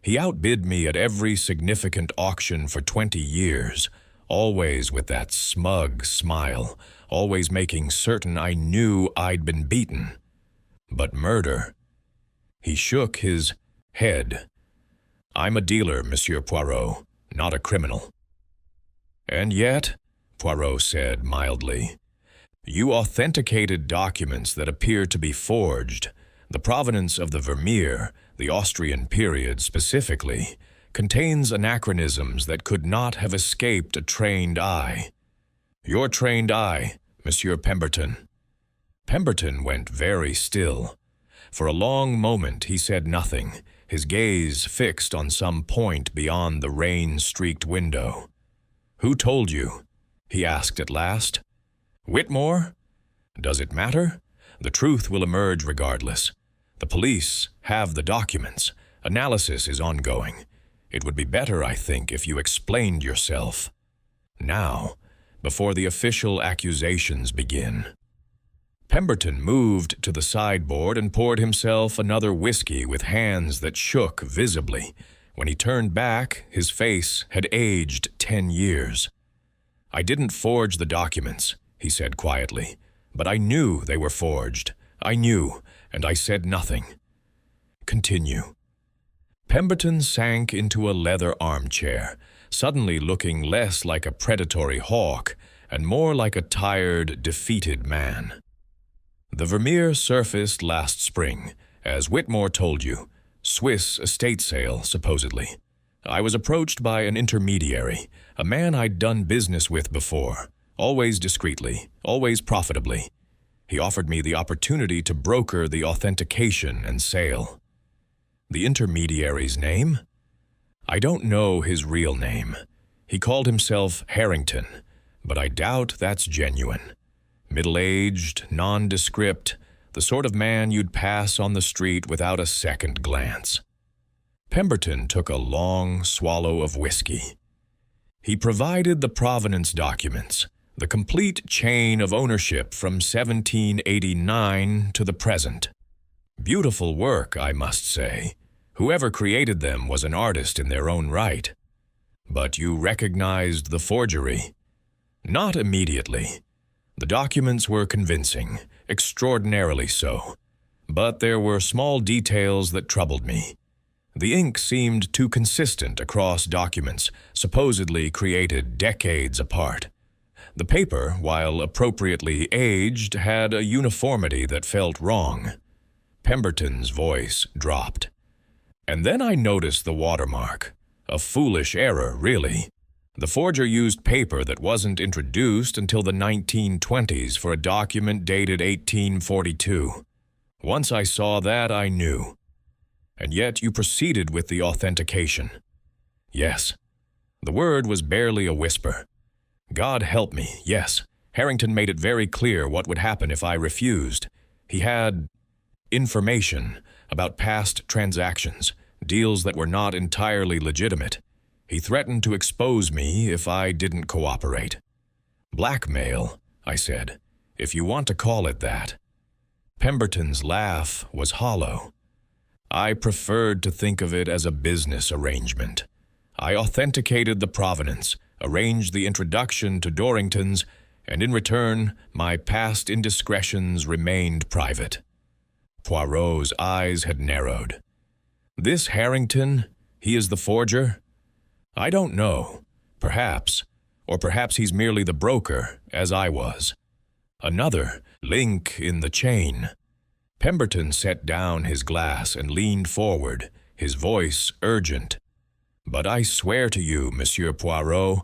He outbid me at every significant auction for 20 years, always with that smug smile, always making certain I knew I'd been beaten. But murder? He shook his head. I'm a dealer, Monsieur Poirot, not a criminal. And yet, Poirot said mildly, you authenticated documents that appear to be forged. The provenance of the Vermeer, the Austrian period specifically, contains anachronisms that could not have escaped a trained eye. Your trained eye, Monsieur Pemberton. Pemberton went very still. For a long moment he said nothing, his gaze fixed on some point beyond the rain-streaked window. Who told you? He asked at last. Whitmore? Does it matter? The truth will emerge regardless. The police have the documents. Analysis is ongoing. It would be better, I think, if you explained yourself. Now, before the official accusations begin. Pemberton moved to the sideboard and poured himself another whiskey with hands that shook visibly. When he turned back, his face had aged 10 years. I didn't forge the documents, he said quietly, but I knew they were forged. I knew, and I said nothing. Continue. Pemberton sank into a leather armchair, suddenly looking less like a predatory hawk and more like a tired, defeated man. The Vermeer surfaced last spring, as Whitmore told you. Swiss estate sale, supposedly. I was approached by an intermediary, a man I'd done business with before, always discreetly, always profitably. He offered me the opportunity to broker the authentication and sale. The intermediary's name? I don't know his real name. He called himself Harrington, but I doubt that's genuine. Middle-aged, nondescript, the sort of man you'd pass on the street without a second glance. Pemberton took a long swallow of whiskey. He provided the provenance documents. The complete chain of ownership from 1789 to the present. Beautiful work, I must say. Whoever created them was an artist in their own right. But you recognized the forgery. Not immediately. The documents were convincing, extraordinarily so. But there were small details that troubled me. The ink seemed too consistent across documents, supposedly created decades apart. The paper, while appropriately aged, had a uniformity that felt wrong. Pemberton's voice dropped. And then I noticed the watermark. A foolish error, really. The forger used paper that wasn't introduced until the 1920s for a document dated 1842. Once I saw that, I knew. And yet you proceeded with the authentication. Yes. The word was barely a whisper. God help me, yes. Harrington made it very clear what would happen if I refused. He had information about past transactions, deals that were not entirely legitimate. He threatened to expose me if I didn't cooperate. Blackmail, I said, if you want to call it that. Pemberton's laugh was hollow. I preferred to think of it as a business arrangement. I authenticated the provenance, arranged the introduction to Dorrington's, and in return, my past indiscretions remained private. Poirot's eyes had narrowed. This Harrington, he is the forger? I don't know. Perhaps. Or perhaps he's merely the broker, as I was. Another link in the chain. Pemberton set down his glass and leaned forward, his voice urgent. But I swear to you, Monsieur Poirot,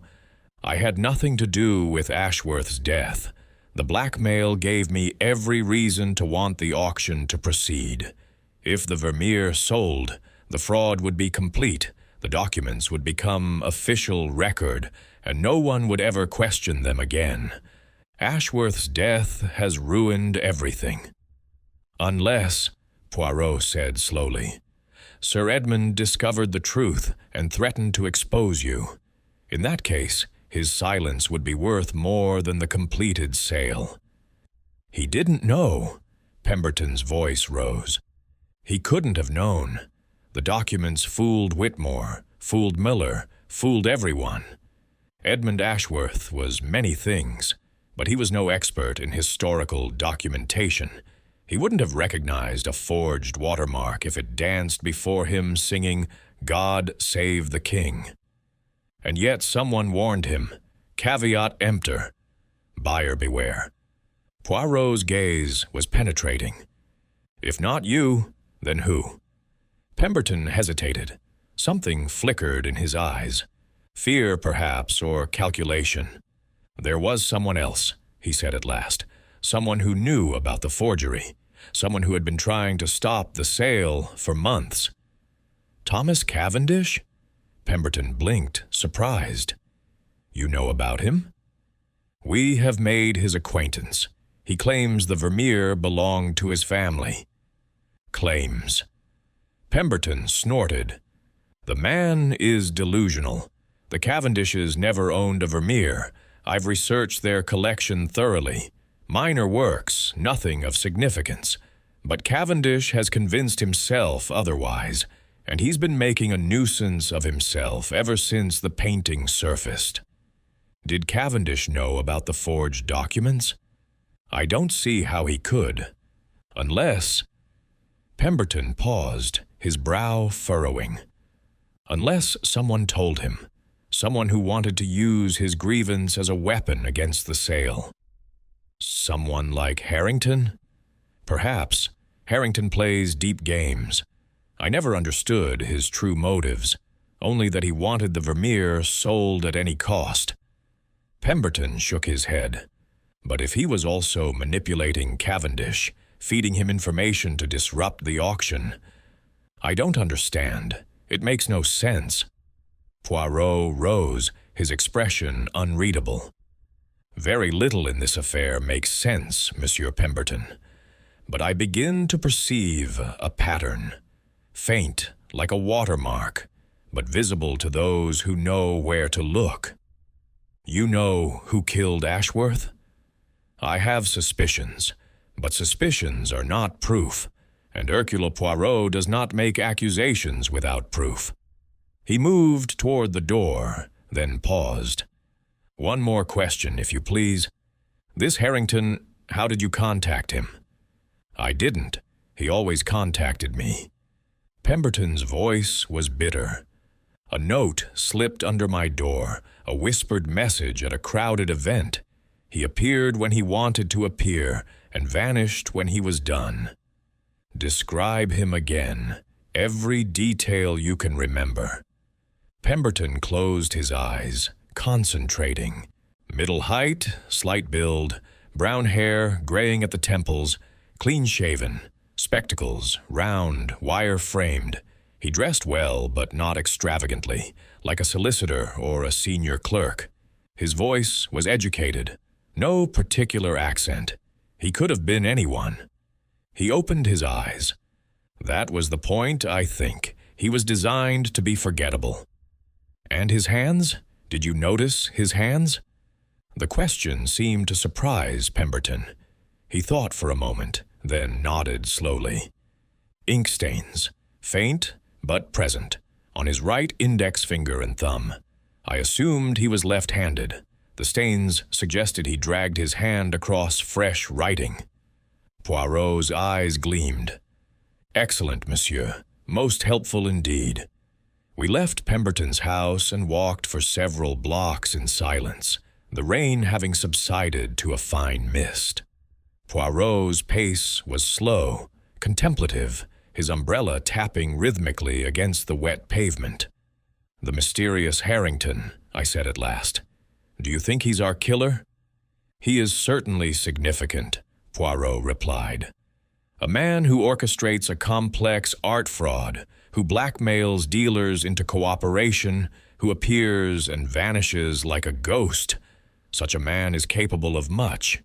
I had nothing to do with Ashworth's death. The blackmail gave me every reason to want the auction to proceed. If the Vermeer sold, the fraud would be complete, the documents would become official record, and no one would ever question them again. Ashworth's death has ruined everything. Unless, Poirot said slowly, Sir Edmund discovered the truth and threatened to expose you. In that case, his silence would be worth more than the completed sale. He didn't know. Pemberton's voice rose. He couldn't have known. The documents fooled Whitmore, fooled Miller, fooled everyone. Edmund Ashworth was many things, but he was no expert in historical documentation. He wouldn't have recognized a forged watermark if it danced before him singing, God Save the King. And yet someone warned him, caveat emptor, buyer beware. Poirot's gaze was penetrating. If not you, then who? Pemberton hesitated. Something flickered in his eyes. Fear, perhaps, or calculation. There was someone else, he said at last. Someone who knew about the forgery. Someone who had been trying to stop the sale for months. Thomas Cavendish? Pemberton blinked, surprised. You know about him? We have made his acquaintance. He claims the Vermeer belonged to his family. Claims. Pemberton snorted. The man is delusional. The Cavendishes never owned a Vermeer. I've researched their collection thoroughly. Minor works, nothing of significance. But Cavendish has convinced himself otherwise, and he's been making a nuisance of himself ever since the painting surfaced. Did Cavendish know about the forged documents? I don't see how he could. Unless... Pemberton paused, his brow furrowing. Unless someone told him. Someone who wanted to use his grievance as a weapon against the sale. Someone like Harrington? Perhaps. Harrington plays deep games. I never understood his true motives, only that he wanted the Vermeer sold at any cost. Pemberton shook his head. But if he was also manipulating Cavendish, feeding him information to disrupt the auction, I don't understand. It makes no sense. Poirot rose, his expression unreadable. Very little in this affair makes sense, Monsieur Pemberton. But I begin to perceive a pattern. Faint, like a watermark, but visible to those who know where to look. You know who killed Ashworth? I have suspicions, but suspicions are not proof, and Hercule Poirot does not make accusations without proof. He moved toward the door, then paused. One more question, if you please. This Harrington, how did you contact him? I didn't. He always contacted me. Pemberton's voice was bitter. A note slipped under my door, a whispered message at a crowded event. He appeared when he wanted to appear and vanished when he was done. Describe him again, every detail you can remember. Pemberton closed his eyes, concentrating. Middle height, slight build, brown hair graying at the temples, clean-shaven, spectacles, round, wire-framed. He dressed well, but not extravagantly, like a solicitor or a senior clerk. His voice was educated, no particular accent. He could have been anyone. He opened his eyes. That was the point, I think. He was designed to be forgettable. And his hands? Did you notice his hands? The question seemed to surprise Pemberton. He thought for a moment, then nodded slowly. Ink stains, faint but present, on his right index finger and thumb. I assumed he was left-handed. The stains suggested he dragged his hand across fresh writing. Poirot's eyes gleamed. Excellent, monsieur. Most helpful indeed. We left Pemberton's house and walked for several blocks in silence, the rain having subsided to a fine mist. Poirot's pace was slow, contemplative, his umbrella tapping rhythmically against the wet pavement. The mysterious Harrington, I said at last. Do you think he's our killer? He is certainly significant, Poirot replied. A man who orchestrates a complex art fraud, who blackmails dealers into cooperation, who appears and vanishes like a ghost. Such a man is capable of much,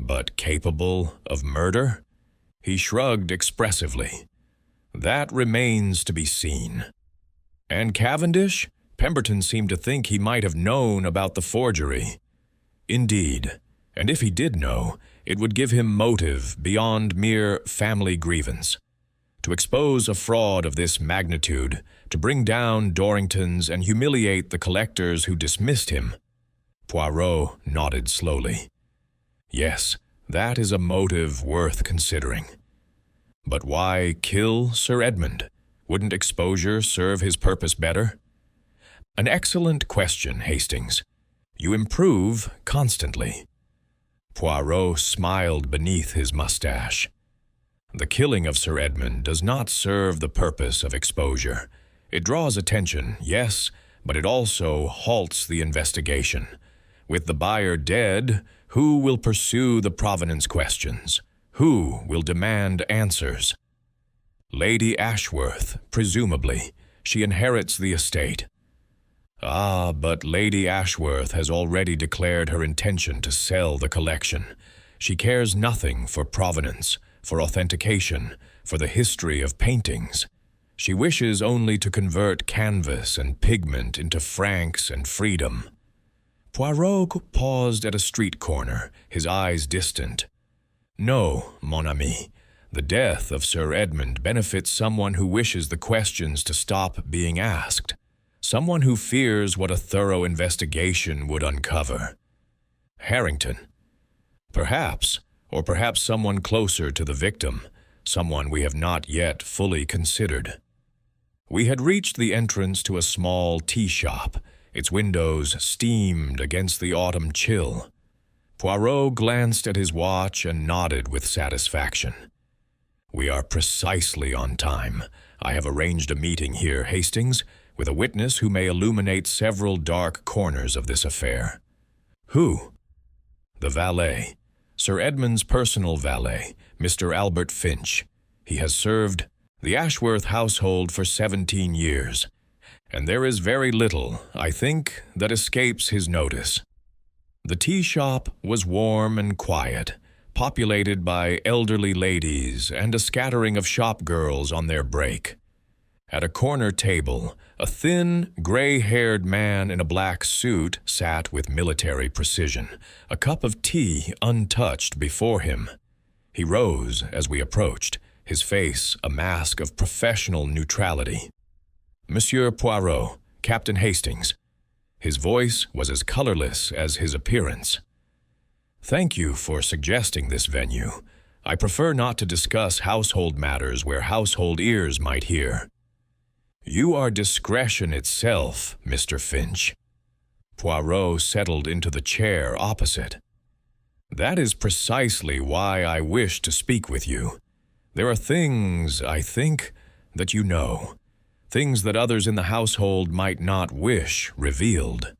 but capable of murder? He shrugged expressively. That remains to be seen. And Cavendish? Pemberton seemed to think he might have known about the forgery. Indeed, and if he did know, it would give him motive beyond mere family grievance. To expose a fraud of this magnitude, to bring down Dorrington's and humiliate the collectors who dismissed him. Poirot nodded slowly. Yes, that is a motive worth considering. But why kill Sir Edmund? Wouldn't exposure serve his purpose better? An excellent question, Hastings. You improve constantly. Poirot smiled beneath his mustache. The killing of Sir Edmund does not serve the purpose of exposure. It draws attention, yes, but it also halts the investigation. With the buyer dead, who will pursue the provenance questions? Who will demand answers? Lady Ashworth, presumably. She inherits the estate. Ah, but Lady Ashworth has already declared her intention to sell the collection. She cares nothing for provenance, for authentication, for the history of paintings. She wishes only to convert canvas and pigment into francs and freedom. Poirot paused at a street corner, his eyes distant. No, mon ami. The death of Sir Edmund benefits someone who wishes the questions to stop being asked. Someone who fears what a thorough investigation would uncover. Harrington. Perhaps, or perhaps someone closer to the victim, someone we have not yet fully considered. We had reached the entrance to a small tea shop. Its windows steamed against the autumn chill. Poirot glanced at his watch and nodded with satisfaction. We are precisely on time. I have arranged a meeting here, Hastings, with a witness who may illuminate several dark corners of this affair. Who? The valet. Sir Edmund's personal valet, Mr. Albert Finch. He has served the Ashworth household for 17 years, and there is very little, I think, that escapes his notice. The tea shop was warm and quiet, populated by elderly ladies and a scattering of shop girls on their break. At a corner table, a thin, gray-haired man in a black suit sat with military precision, a cup of tea untouched before him. He rose as we approached, his face a mask of professional neutrality. "Monsieur Poirot, Captain Hastings." His voice was as colorless as his appearance. "Thank you for suggesting this venue. I prefer not to discuss household matters where household ears might hear." "You are discretion itself, Mr. Finch." Poirot settled into the chair opposite. "That is precisely why I wish to speak with you. There are things, I think, that you know. Things that others in the household might not wish revealed."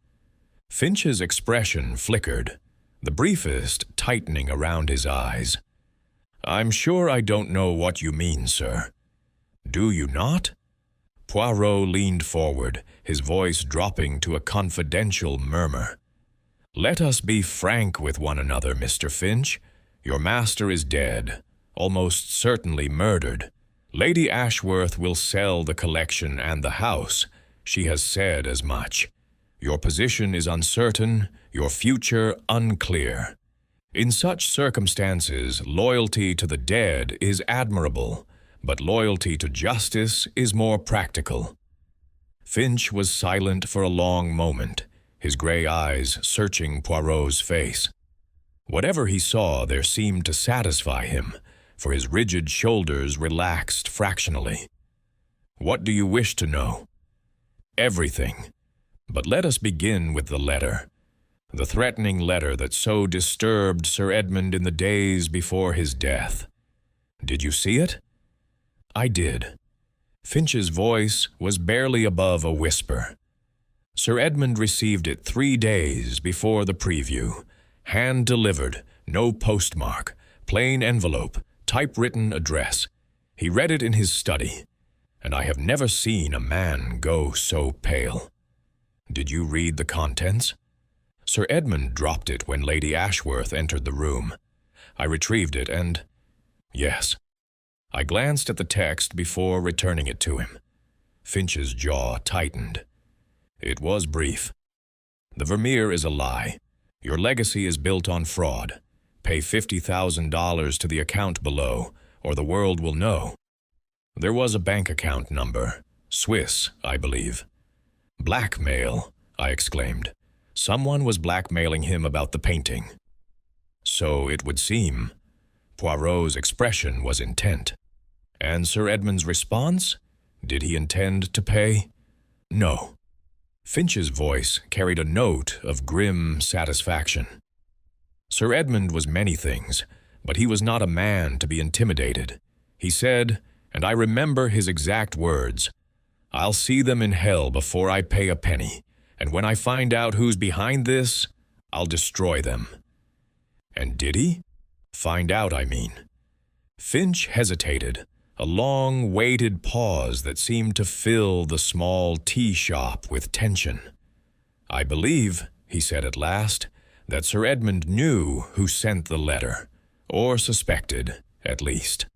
Finch's expression flickered, the briefest tightening around his eyes. "I'm sure I don't know what you mean, sir." "Do you not?" Poirot leaned forward, his voice dropping to a confidential murmur. "Let us be frank with one another, Mr. Finch. Your master is dead, almost certainly murdered. Lady Ashworth will sell the collection and the house. She has said as much. Your position is uncertain, your future unclear. In such circumstances, loyalty to the dead is admirable, but loyalty to justice is more practical." Finch was silent for a long moment, his gray eyes searching Poirot's face. Whatever he saw there seemed to satisfy him, for his rigid shoulders relaxed fractionally. "What do you wish to know?" "Everything. But let us begin with the letter. The threatening letter that so disturbed Sir Edmund in the days before his death. Did you see it?" "I did." Finch's voice was barely above a whisper. "Sir Edmund received it 3 days before the preview. Hand-delivered, no postmark, plain envelope, typewritten address. He read it in his study, and I have never seen a man go so pale." "Did you read the contents?" "Sir Edmund dropped it when Lady Ashworth entered the room. I retrieved it and... yes." I glanced at the text before returning it to him. Finch's jaw tightened. "It was brief. The Vermeer is a lie. Your legacy is built on fraud. Pay $50,000 to the account below, or the world will know." There was a bank account number. Swiss, I believe. "Blackmail," I exclaimed. Someone was blackmailing him about the painting. "So it would seem." Poirot's expression was intent. "And Sir Edmund's response? Did he intend to pay?" "No." Finch's voice carried a note of grim satisfaction. "Sir Edmund was many things, but he was not a man to be intimidated. He said, and I remember his exact words, 'I'll see them in hell before I pay a penny, and when I find out who's behind this, I'll destroy them.'" "And did he? Find out, I mean." Finch hesitated, a long, weighted pause that seemed to fill the small tea shop with tension. "I believe," he said at last, "that Sir Edmund knew who sent the letter, or suspected, at least.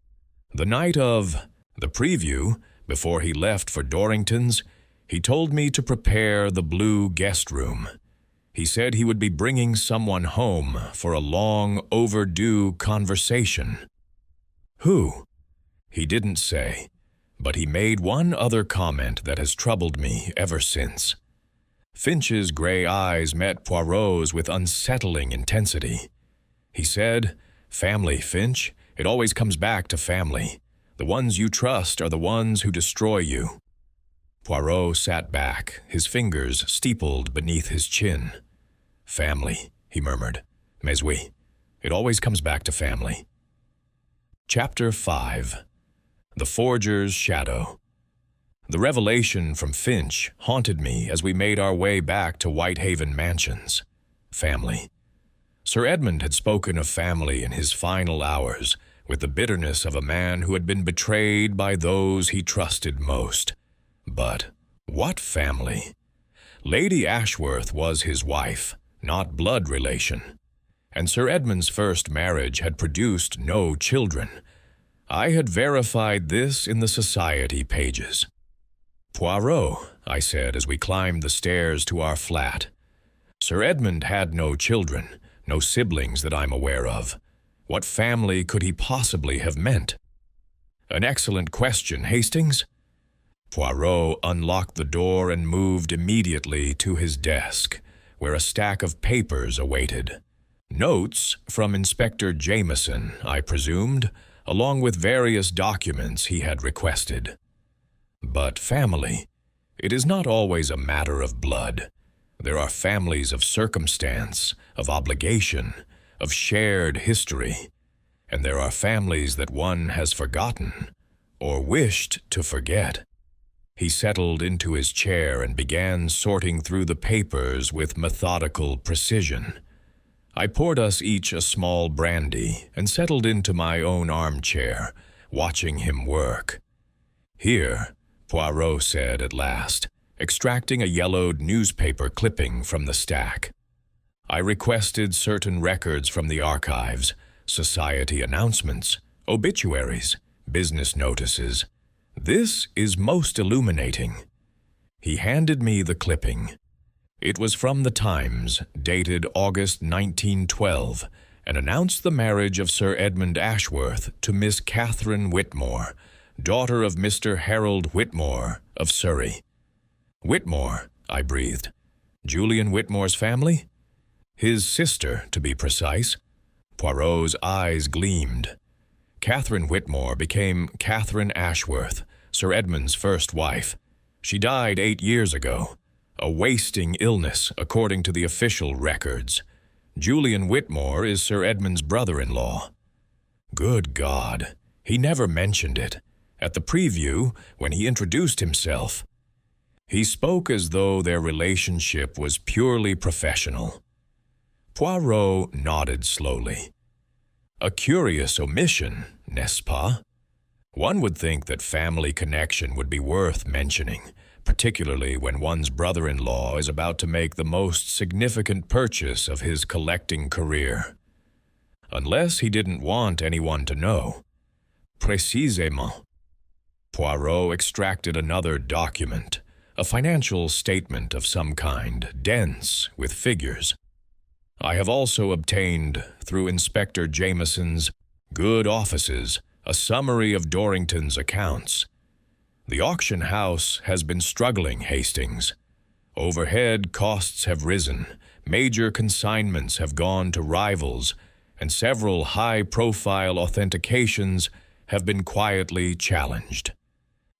The night of the preview, before he left for Dorrington's, he told me to prepare the blue guest room. He said he would be bringing someone home for a long overdue conversation." "Who?" "He didn't say, but he made one other comment that has troubled me ever since." Finch's gray eyes met Poirot's with unsettling intensity. He said, "Family, Finch. It always comes back to family. The ones you trust are the ones who destroy you." Poirot sat back, his fingers steepled beneath his chin. "Family," he murmured. "Mais oui. It always comes back to family." Chapter 5. The Forger's Shadow. The revelation from Finch haunted me as we made our way back to Whitehaven Mansions. Family. Sir Edmund had spoken of family in his final hours, with the bitterness of a man who had been betrayed by those he trusted most. But what family? Lady Ashworth was his wife, not blood relation, and Sir Edmund's first marriage had produced no children. I had verified this in the society pages. "Poirot," I said as we climbed the stairs to our flat. "Sir Edmund had no children, no siblings that I'm aware of. What family could he possibly have meant?" "An excellent question, Hastings." Poirot unlocked the door and moved immediately to his desk, where a stack of papers awaited. Notes from Inspector Jameson, I presumed, along with various documents he had requested. But family, it is not always a matter of blood. There are families of circumstance, of obligation, of shared history, and there are families that one has forgotten or wished to forget. He settled into his chair and began sorting through the papers with methodical precision. I poured us each a small brandy and settled into my own armchair, watching him work. "Here," Poirot said at last, extracting a yellowed newspaper clipping from the stack. "I requested certain records from the archives, society announcements, obituaries, business notices. This is most illuminating." He handed me the clipping. It was from the Times, dated August 1912, and announced the marriage of Sir Edmund Ashworth to Miss Catherine Whitmore, daughter of Mr. Harold Whitmore of Surrey. "Whitmore," I breathed. "Julian Whitmore's family?" "His sister, to be precise." Poirot's eyes gleamed. Catherine Whitmore became Catherine Ashworth, Sir Edmund's first wife. She died 8 years ago. A wasting illness, according to the official records. Julian Whitmore is Sir Edmund's brother-in-law. Good God, he never mentioned it. At the preview, when he introduced himself, he spoke as though their relationship was purely professional. Poirot nodded slowly. A curious omission, n'est-ce pas? One would think that family connection would be worth mentioning, particularly when one's brother-in-law is about to make the most significant purchase of his collecting career. Unless he didn't want anyone to know. Précisément. Poirot extracted another document, a financial statement of some kind, dense with figures. I have also obtained, through Inspector Jameson's good offices, a summary of Dorrington's accounts. The auction house has been struggling, Hastings. Overhead costs have risen, major consignments have gone to rivals, and several high-profile authentications have been quietly challenged.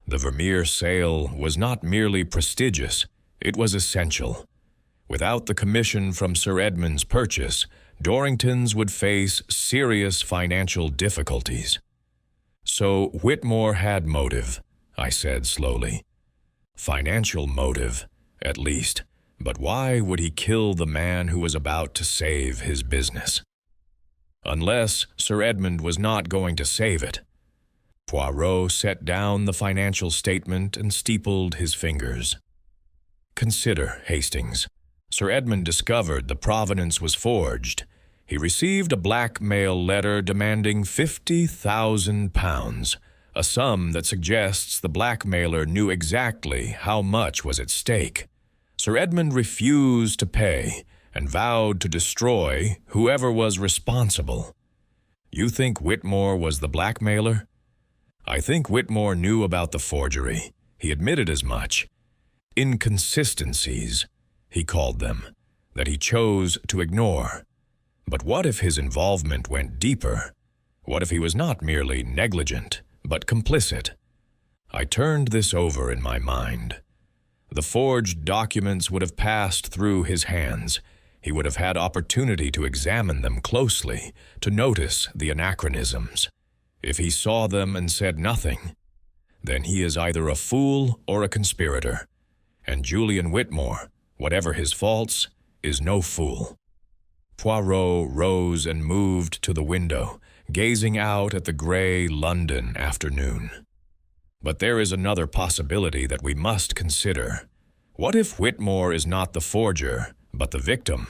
The Vermeer sale was not merely prestigious, it was essential. Without the commission from Sir Edmund's purchase, Dorrington's would face serious financial difficulties. So Whitmore had motive, I said slowly. Financial motive, at least, but why would he kill the man who was about to save his business? Unless Sir Edmund was not going to save it. Poirot set down the financial statement and steepled his fingers. Consider, Hastings. Sir Edmund discovered the provenance was forged. He received a blackmail letter demanding £50,000, a sum that suggests the blackmailer knew exactly how much was at stake. Sir Edmund refused to pay and vowed to destroy whoever was responsible. You think Whitmore was the blackmailer? I think Whitmore knew about the forgery. He admitted as much. Inconsistencies, he called them, that he chose to ignore. But what if his involvement went deeper? What if he was not merely negligent, but complicit? I turned this over in my mind. The forged documents would have passed through his hands. He would have had opportunity to examine them closely, to notice the anachronisms. If he saw them and said nothing, then he is either a fool or a conspirator. And Julian Whitmore, whatever his faults, is no fool. Poirot rose and moved to the window, gazing out at the gray London afternoon. But there is another possibility that we must consider. What if Whitmore is not the forger, but the victim?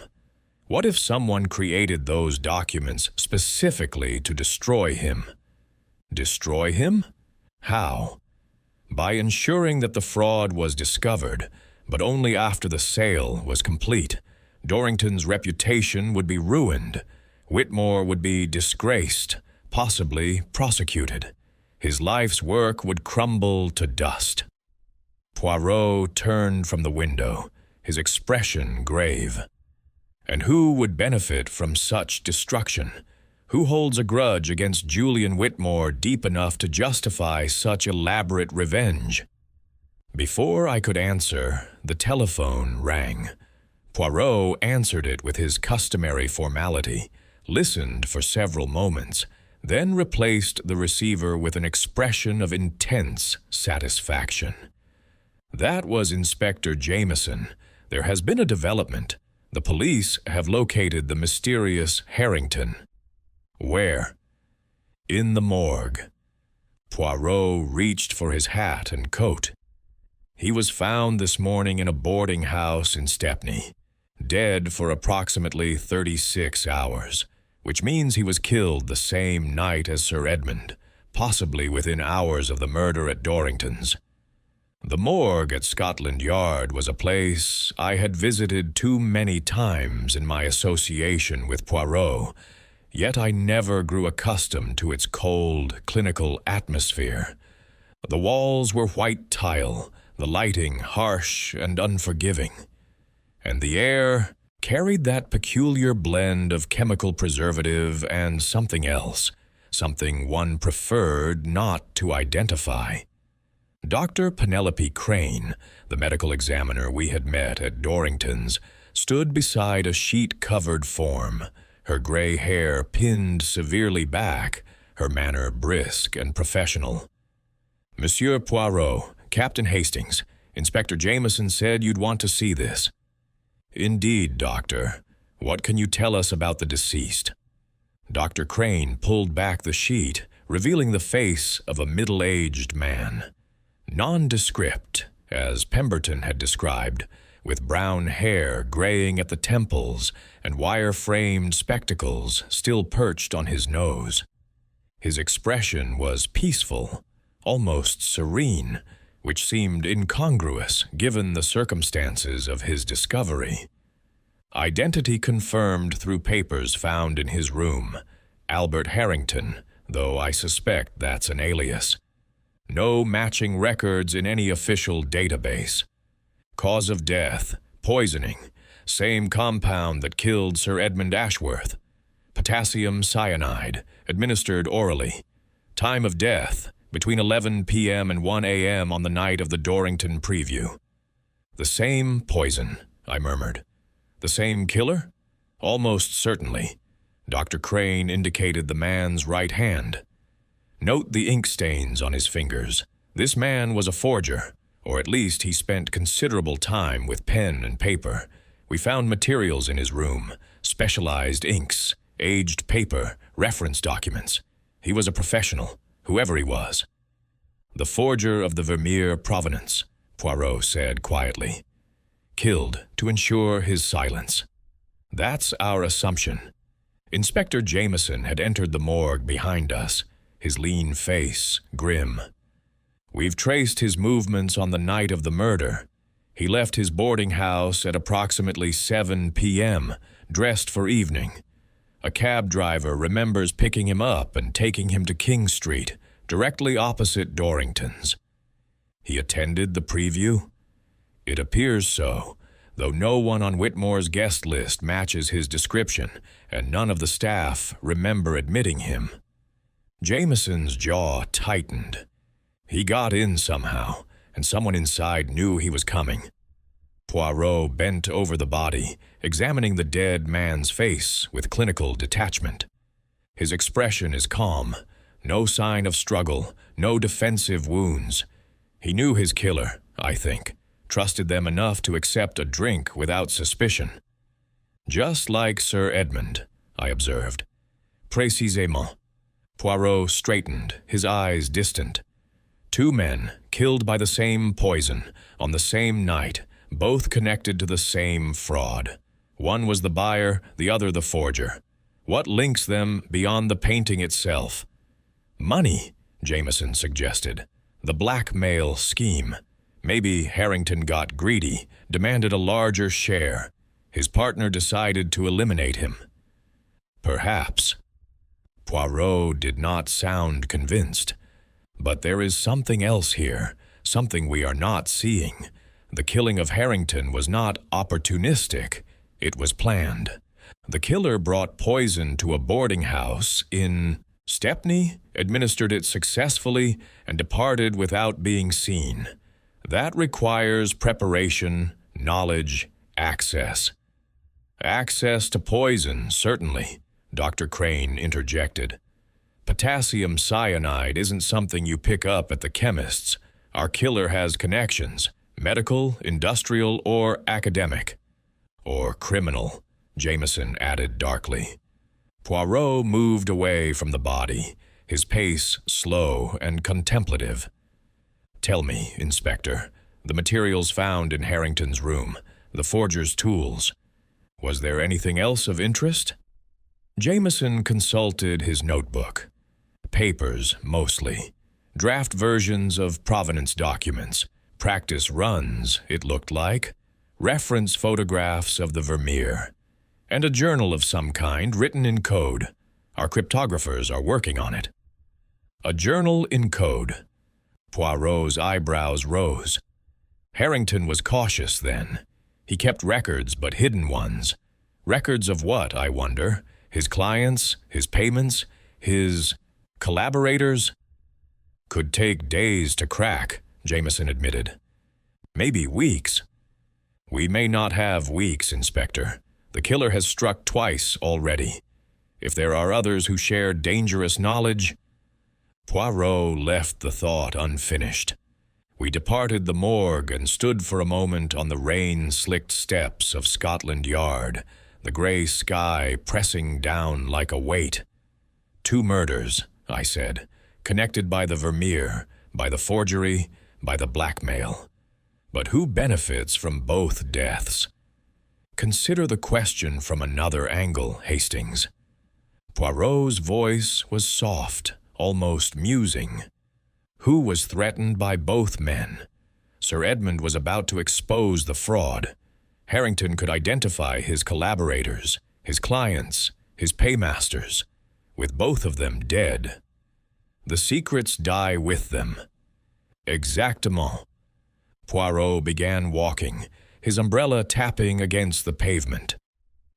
What if someone created those documents specifically to destroy him? Destroy him? How? By ensuring that the fraud was discovered, but only after the sale was complete, Dorrington's reputation would be ruined. Whitmore would be disgraced, possibly prosecuted. His life's work would crumble to dust. Poirot turned from the window, his expression grave. And who would benefit from such destruction? Who holds a grudge against Julian Whitmore deep enough to justify such elaborate revenge? Before I could answer, the telephone rang. Poirot answered it with his customary formality, listened for several moments, then replaced the receiver with an expression of intense satisfaction. That was Inspector Jameson. There has been a development. The police have located the mysterious Harrington. Where? In the morgue. Poirot reached for his hat and coat. He was found this morning in a boarding house in Stepney, dead for approximately 36 hours, which means he was killed the same night as Sir Edmund, possibly within hours of the murder at Dorrington's. The morgue at Scotland Yard was a place I had visited too many times in my association with Poirot, yet I never grew accustomed to its cold, clinical atmosphere. The walls were white tile, the lighting harsh and unforgiving, and the air carried that peculiar blend of chemical preservative and something else, something one preferred not to identify. Dr. Penelope Crane, the medical examiner we had met at Dorrington's, stood beside a sheet-covered form, her gray hair pinned severely back, her manner brisk and professional. "Monsieur Poirot, Captain Hastings, Inspector Jameson said you'd want to see this." "Indeed, Doctor. What can you tell us about the deceased?" Dr. Crane pulled back the sheet, revealing the face of a middle-aged man. Nondescript, as Pemberton had described, with brown hair graying at the temples and wire-framed spectacles still perched on his nose. His expression was peaceful, almost serene, which seemed incongruous given the circumstances of his discovery. Identity confirmed through papers found in his room. Albert Harrington, though I suspect that's an alias. No matching records in any official database. Cause of death, poisoning, same compound that killed Sir Edmund Ashworth. Potassium cyanide, administered orally. Time of death, between 11 p.m. and 1 a.m. on the night of the Dorrington preview. "The same poison," I murmured. "The same killer?" "Almost certainly." Dr. Crane indicated the man's right hand. "Note the ink stains on his fingers. This man was a forger, or at least he spent considerable time with pen and paper. We found materials in his room, specialized inks, aged paper, reference documents. He was a professional, whoever he was." "The forger of the Vermeer provenance," Poirot said quietly. "Killed to ensure his silence." "That's our assumption." Inspector Jameson had entered the morgue behind us, his lean face grim. "We've traced his movements on the night of the murder. He left his boarding house at approximately 7 p.m., dressed for evening. A cab driver remembers picking him up and taking him to King Street, directly opposite Dorrington's. He attended the preview? It appears so, though no one on Whitmore's guest list matches his description, and none of the staff remember admitting him. Jameson's jaw tightened. He got in somehow, and someone inside knew he was coming. Poirot bent over the body, examining the dead man's face with clinical detachment. His expression is calm, no sign of struggle, no defensive wounds. He knew his killer, I think, trusted them enough to accept a drink without suspicion. "Just like Sir Edmund," I observed. "Précisément." Poirot straightened, his eyes distant. "Two men, killed by the same poison, on the same night, both connected to the same fraud. One was the buyer, the other the forger. What links them beyond the painting itself?" "Money," Jameson suggested. The blackmail scheme. Maybe Harrington got greedy, demanded a larger share. His partner decided to eliminate him. Perhaps. Poirot did not sound convinced. But there is something else here, something we are not seeing. The killing of Harrington was not opportunistic. It was planned. The killer brought poison to a boarding house in Stepney, administered it successfully, and departed without being seen. That requires preparation, knowledge, access. Access to poison, certainly, Dr. Crane interjected. Potassium cyanide isn't something you pick up at the chemist's. Our killer has connections, medical, industrial, or academic. Or criminal, Jameson added darkly. Poirot moved away from the body, his pace slow and contemplative. Tell me, Inspector, the materials found in Harrington's room, the forger's tools. Was there anything else of interest? Jameson consulted his notebook. Papers, mostly. Draft versions of provenance documents. Practice runs, it looked like. Reference photographs of the Vermeer. And a journal of some kind written in code. Our cryptographers are working on it. A journal in code. Poirot's eyebrows rose. Harrington was cautious then. He kept records, but hidden ones. Records of what, I wonder? His clients, his payments, his collaborators? Could take days to crack, Jameson admitted. Maybe weeks. We may not have weeks, Inspector. The killer has struck twice already. If there are others who share dangerous knowledge... Poirot left the thought unfinished. We departed the morgue and stood for a moment on the rain-slicked steps of Scotland Yard, the gray sky pressing down like a weight. 2 murders, I said, connected by the Vermeer, by the forgery, by the blackmail. But who benefits from both deaths? Consider the question from another angle, Hastings. Poirot's voice was soft, almost musing. Who was threatened by both men? Sir Edmund was about to expose the fraud. Harrington could identify his collaborators, his clients, his paymasters. With both of them dead, the secrets die with them. Exactement. Poirot began walking, his umbrella tapping against the pavement.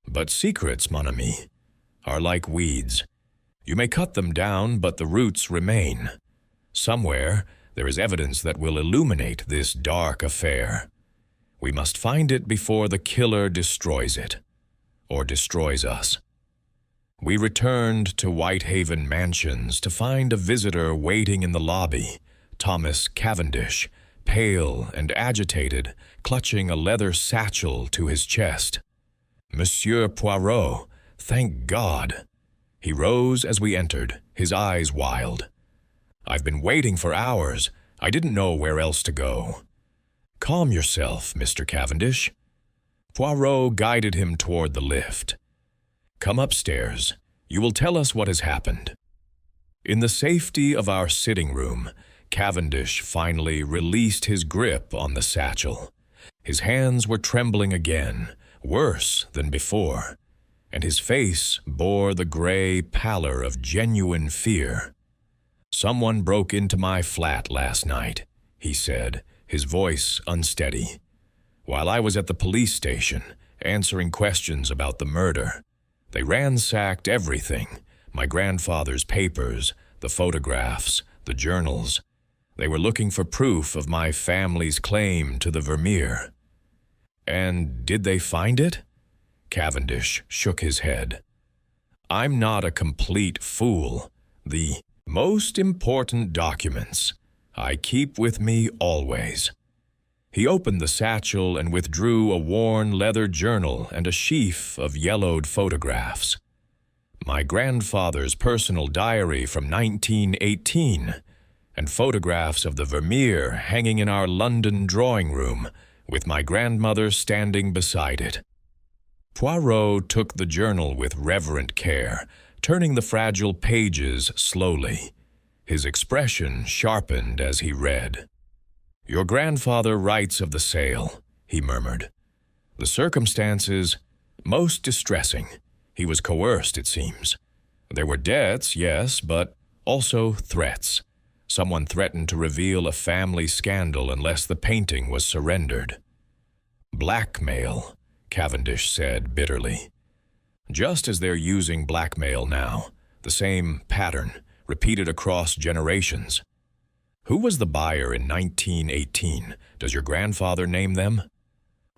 But secrets, mon ami, are like weeds. You may cut them down, but the roots remain. Somewhere, there is evidence that will illuminate this dark affair. We must find it before the killer destroys it, or destroys us. We returned to Whitehaven Mansions to find a visitor waiting in the lobby, Thomas Cavendish, pale and agitated, clutching a leather satchel to his chest. Monsieur Poirot, thank God. He rose as we entered, his eyes wild. I've been waiting for hours. I didn't know where else to go. Calm yourself, Mr. Cavendish. Poirot guided him toward the lift. Come upstairs. You will tell us what has happened. In the safety of our sitting room, Cavendish finally released his grip on the satchel. His hands were trembling again, worse than before, and his face bore the gray pallor of genuine fear. Someone broke into my flat last night, he said, his voice unsteady, while I was at the police station, answering questions about the murder. They ransacked everything, my grandfather's papers, the photographs, the journals. They were looking for proof of my family's claim to the Vermeer. And did they find it? Cavendish shook his head. I'm not a complete fool. The most important documents I keep with me always. He opened the satchel and withdrew a worn leather journal and a sheaf of yellowed photographs. My grandfather's personal diary from 1918, and photographs of the Vermeer hanging in our London drawing room, with my grandmother standing beside it. Poirot took the journal with reverent care, turning the fragile pages slowly. His expression sharpened as he read. "Your grandfather writes of the sale," he murmured. "The circumstances, most distressing. He was coerced, it seems. There were debts, yes, but also threats. Someone threatened to reveal a family scandal unless the painting was surrendered." "Blackmail," Cavendish said bitterly. "Just as they're using blackmail now, the same pattern, repeated across generations. Who was the buyer in 1918? Does your grandfather name them?"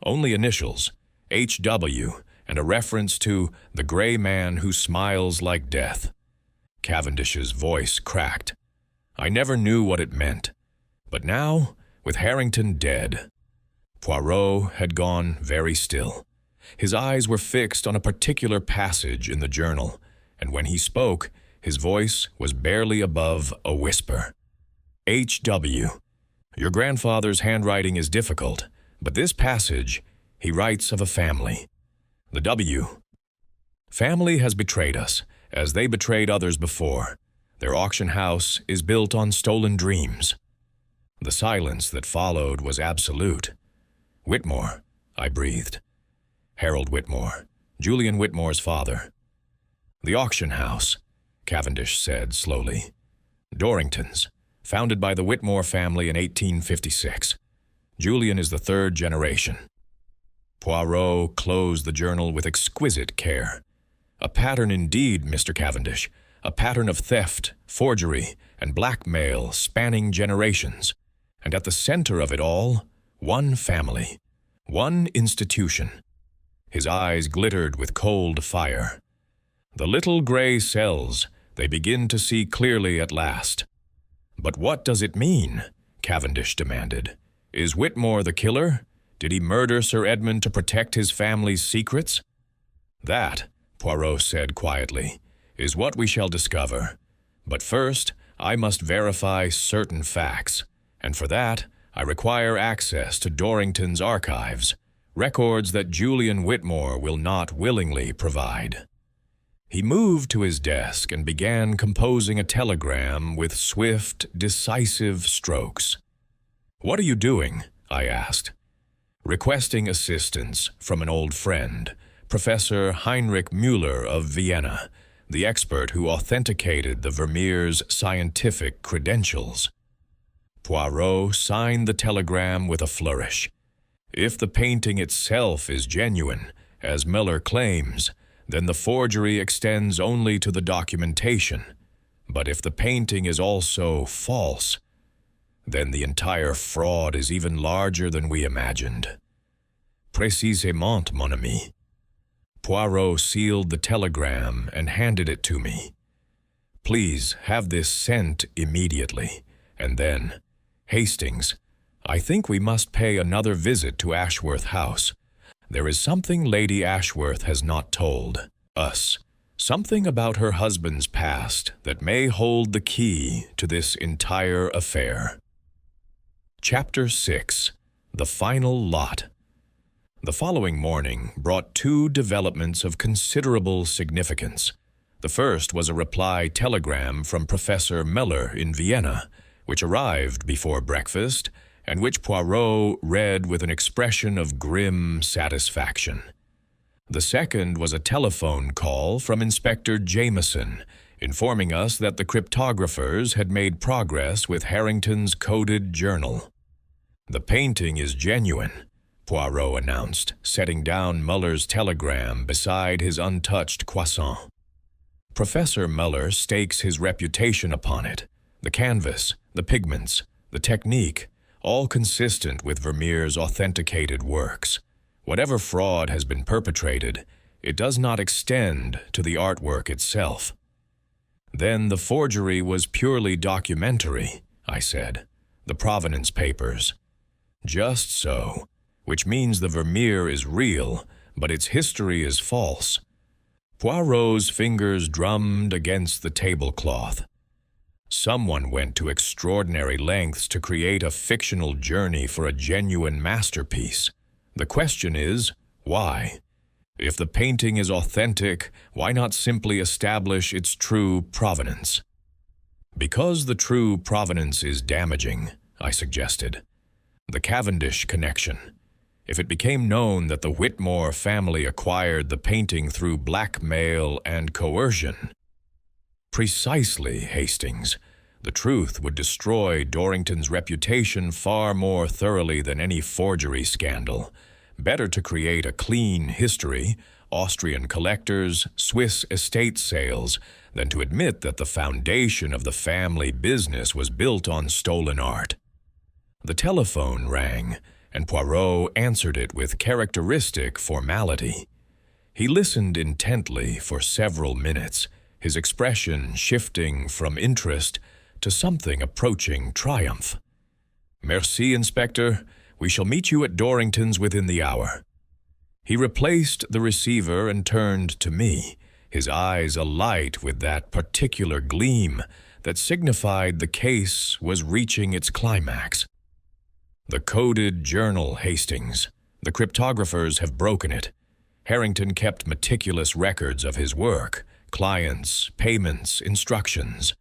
"Only initials, H.W., and a reference to the gray man who smiles like death." Cavendish's voice cracked. "I never knew what it meant. But now, with Harrington dead..." Poirot had gone very still. His eyes were fixed on a particular passage in the journal, and when he spoke, his voice was barely above a whisper. "H.W. Your grandfather's handwriting is difficult, but this passage, he writes of a family. The W. Family has betrayed us, as they betrayed others before. Their auction house is built on stolen dreams." The silence that followed was absolute. "Whitmore," I breathed. "Harold Whitmore, Julian Whitmore's father." "The auction house," Cavendish said slowly. "Dorrington's, founded by the Whitmore family in 1856. Julian is the third generation." Poirot closed the journal with exquisite care. "A pattern indeed, Mr. Cavendish, a pattern of theft, forgery, and blackmail spanning generations. And at the center of it all, one family, one institution." His eyes glittered with cold fire. "The little gray cells, they begin to see clearly at last." "But what does it mean?" Cavendish demanded. "Is Whitmore the killer? Did he murder Sir Edmund to protect his family's secrets?" "That," Poirot said quietly, "is what we shall discover. But first, I must verify certain facts, and for that, I require access to Dorrington's archives, records that Julian Whitmore will not willingly provide." He moved to his desk and began composing a telegram with swift, decisive strokes. "What are you doing?" I asked. "Requesting assistance from an old friend, Professor Heinrich Müller of Vienna, the expert who authenticated the Vermeer's scientific credentials." Poirot signed the telegram with a flourish. "If the painting itself is genuine, as Müller claims, then the forgery extends only to the documentation. But if the painting is also false, then the entire fraud is even larger than we imagined." "Précisément, mon ami." Poirot sealed the telegram and handed it to me. "Please have this sent immediately. And then, Hastings, I think we must pay another visit to Ashworth House. There is something Lady Ashworth has not told us, something about her husband's past that may hold the key to this entire affair." Chapter 6. The Final Lot. The following morning brought two developments of considerable significance. The first was a reply telegram from Professor Müller in Vienna, which arrived before breakfast, and which Poirot read with an expression of grim satisfaction. The second was a telephone call from Inspector Jameson, informing us that the cryptographers had made progress with Harrington's coded journal. "The painting is genuine," Poirot announced, setting down Muller's telegram beside his untouched croissant. "Professor Müller stakes his reputation upon it. The canvas, the pigments, the technique, all consistent with Vermeer's authenticated works. Whatever fraud has been perpetrated, it does not extend to the artwork itself." "Then the forgery was purely documentary," I said. "The provenance papers." "Just so, which means the Vermeer is real, but its history is false." Poirot's fingers drummed against the tablecloth. "Someone went to extraordinary lengths to create a fictional journey for a genuine masterpiece. The question is, why? If the painting is authentic, why not simply establish its true provenance?" Because the true provenance is damaging, I suggested. The Cavendish connection. If it became known that the Whitmore family acquired the painting through blackmail and coercion. Precisely, Hastings. The truth would destroy Dorrington's reputation far more thoroughly than any forgery scandal. Better to create a clean history, Austrian collectors, Swiss estate sales, than to admit that the foundation of the family business was built on stolen art. The telephone rang, and Poirot answered it with characteristic formality. He listened intently for several minutes, his expression shifting from interest to something approaching triumph. "Merci, Inspector. We shall meet you at Dorrington's within the hour." He replaced the receiver and turned to me, his eyes alight with that particular gleam that signified the case was reaching its climax. "The coded journal, Hastings. The cryptographers have broken it. Harrington kept meticulous records of his work, clients, payments, instructions.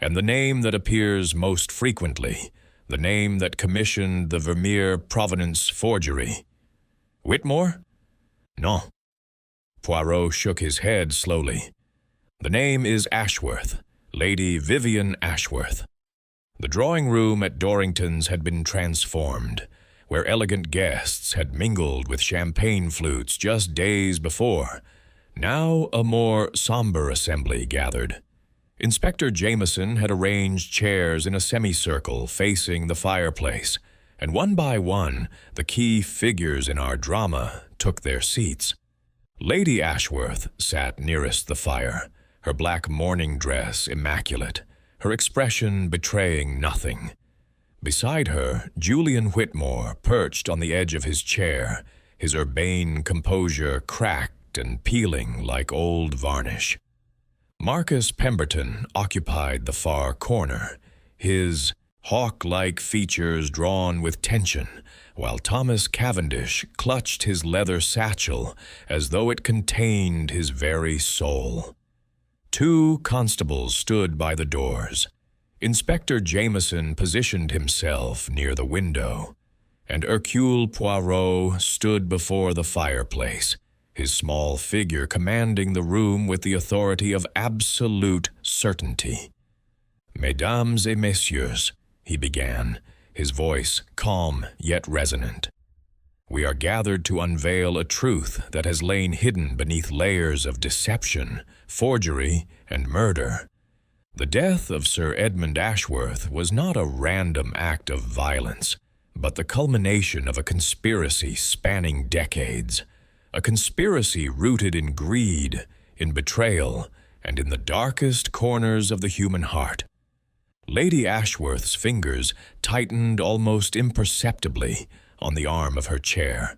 And the name that appears most frequently, the name that commissioned the Vermeer provenance forgery. Whitmore? No." Poirot shook his head slowly. "The name is Ashworth, Lady Vivian Ashworth." The drawing-room at Dorrington's had been transformed, where elegant guests had mingled with champagne flutes just days before. Now a more somber assembly gathered. Inspector Jameson had arranged chairs in a semicircle facing the fireplace, and one by one the key figures in our drama took their seats. Lady Ashworth sat nearest the fire, her black mourning dress immaculate, her expression betraying nothing. Beside her, Julian Whitmore perched on the edge of his chair, his urbane composure cracked and peeling like old varnish. Marcus Pemberton occupied the far corner, his hawk-like features drawn with tension, while Thomas Cavendish clutched his leather satchel as though it contained his very soul. 2 constables stood by the doors. Inspector Jameson positioned himself near the window, and Hercule Poirot stood before the fireplace, his small figure commanding the room with the authority of absolute certainty. "Mesdames et messieurs," he began, his voice calm yet resonant. "We are gathered to unveil a truth that has lain hidden beneath layers of deception, forgery, and murder. The death of Sir Edmund Ashworth was not a random act of violence, but the culmination of a conspiracy spanning decades. A conspiracy rooted in greed, in betrayal, and in the darkest corners of the human heart." Lady Ashworth's fingers tightened almost imperceptibly on the arm of her chair.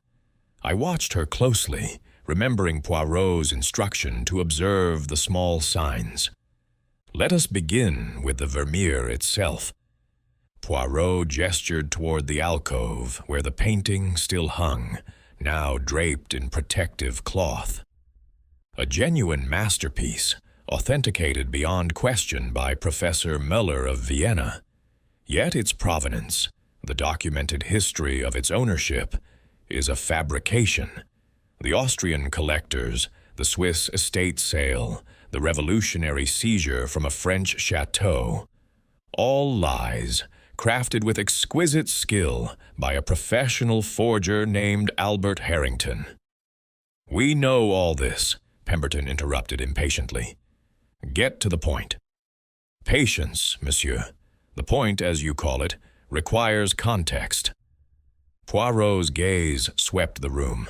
I watched her closely, remembering Poirot's instruction to observe the small signs. "Let us begin with the Vermeer itself." Poirot gestured toward the alcove where the painting still hung, now draped in protective cloth. A genuine masterpiece, authenticated beyond question by Professor Müller of Vienna. Yet its provenance, the documented history of its ownership, is a fabrication. The Austrian collectors, the Swiss estate sale, the revolutionary seizure from a French chateau, all lies, crafted with exquisite skill by a professional forger named Albert Harrington. "We know all this," Pemberton interrupted impatiently. "Get to the point." "Patience, monsieur. The point, as you call it, requires context." Poirot's gaze swept the room.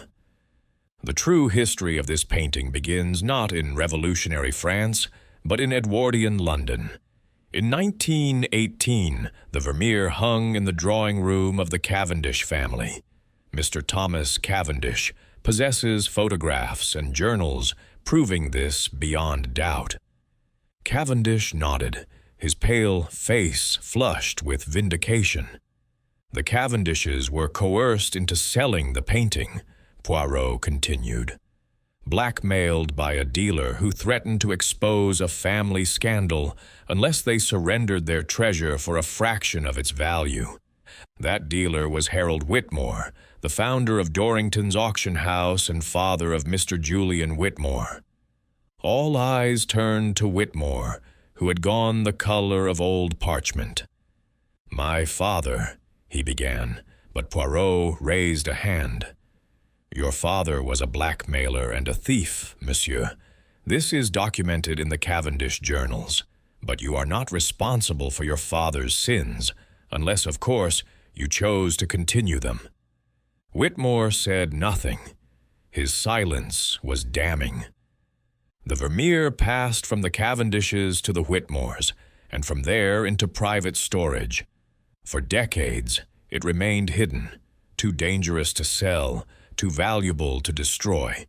"The true history of this painting begins not in revolutionary France, but in Edwardian London. In 1918, the Vermeer hung in the drawing-room of the Cavendish family. Mr. Thomas Cavendish possesses photographs and journals proving this beyond doubt." Cavendish nodded, his pale face flushed with vindication. "The Cavendishes were coerced into selling the painting," Poirot continued. blackmailed by a dealer who threatened to expose a family scandal unless they surrendered their treasure for a fraction of its value. That dealer was Harold Whitmore, the founder of Dorrington's auction house and father of Mr. Julian Whitmore. All eyes turned to Whitmore, who had gone the color of old parchment. "My father," he began, but Poirot raised a hand. "Your father was a blackmailer and a thief, monsieur. This is documented in the Cavendish journals, but you are not responsible for your father's sins, unless, of course, you chose to continue them." Whitmore said nothing. His silence was damning. The Vermeer passed from the Cavendishes to the Whitmores, and from there into private storage. For decades, it remained hidden, too dangerous to sell, too valuable to destroy.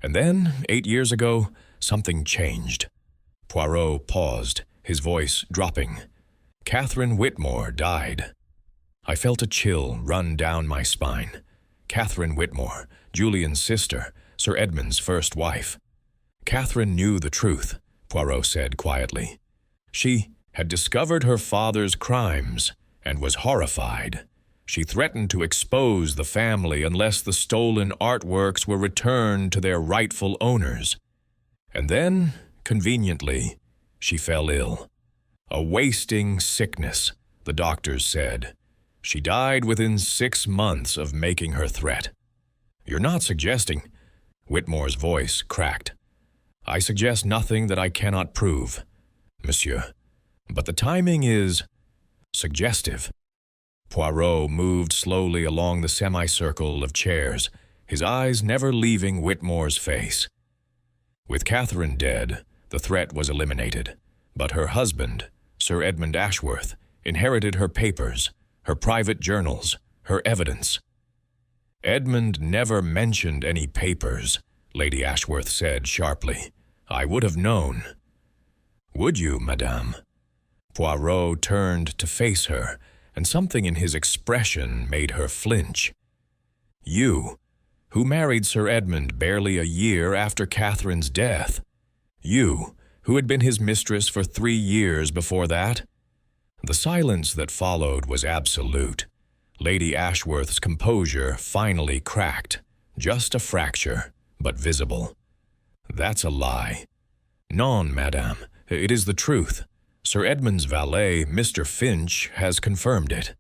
And then, 8 years ago, something changed. Poirot paused, his voice dropping. Catherine Whitmore died. I felt a chill run down my spine. Catherine Whitmore, Julian's sister, Sir Edmund's first wife. Catherine knew the truth, Poirot said quietly. She had discovered her father's crimes and was horrified. She threatened to expose the family unless the stolen artworks were returned to their rightful owners. And then, conveniently, she fell ill. A wasting sickness, the doctors said. She died within 6 months of making her threat. You're not suggesting... Whitmore's voice cracked. I suggest nothing that I cannot prove, monsieur. But the timing is suggestive. Poirot moved slowly along the semicircle of chairs, his eyes never leaving Whitmore's face. With Catherine dead, the threat was eliminated, but her husband, Sir Edmund Ashworth, inherited her papers, her private journals, her evidence. Edmund never mentioned any papers, Lady Ashworth said sharply. I would have known. Would you, madame? Poirot turned to face her, and something in his expression made her flinch. You, who married Sir Edmund barely a year after Catherine's death. You, who had been his mistress for 3 years before that. The silence that followed was absolute. Lady Ashworth's composure finally cracked, just a fracture, but visible. That's a lie. Non, madame, it is the truth. Sir Edmund's valet, Mr. Finch, has confirmed it.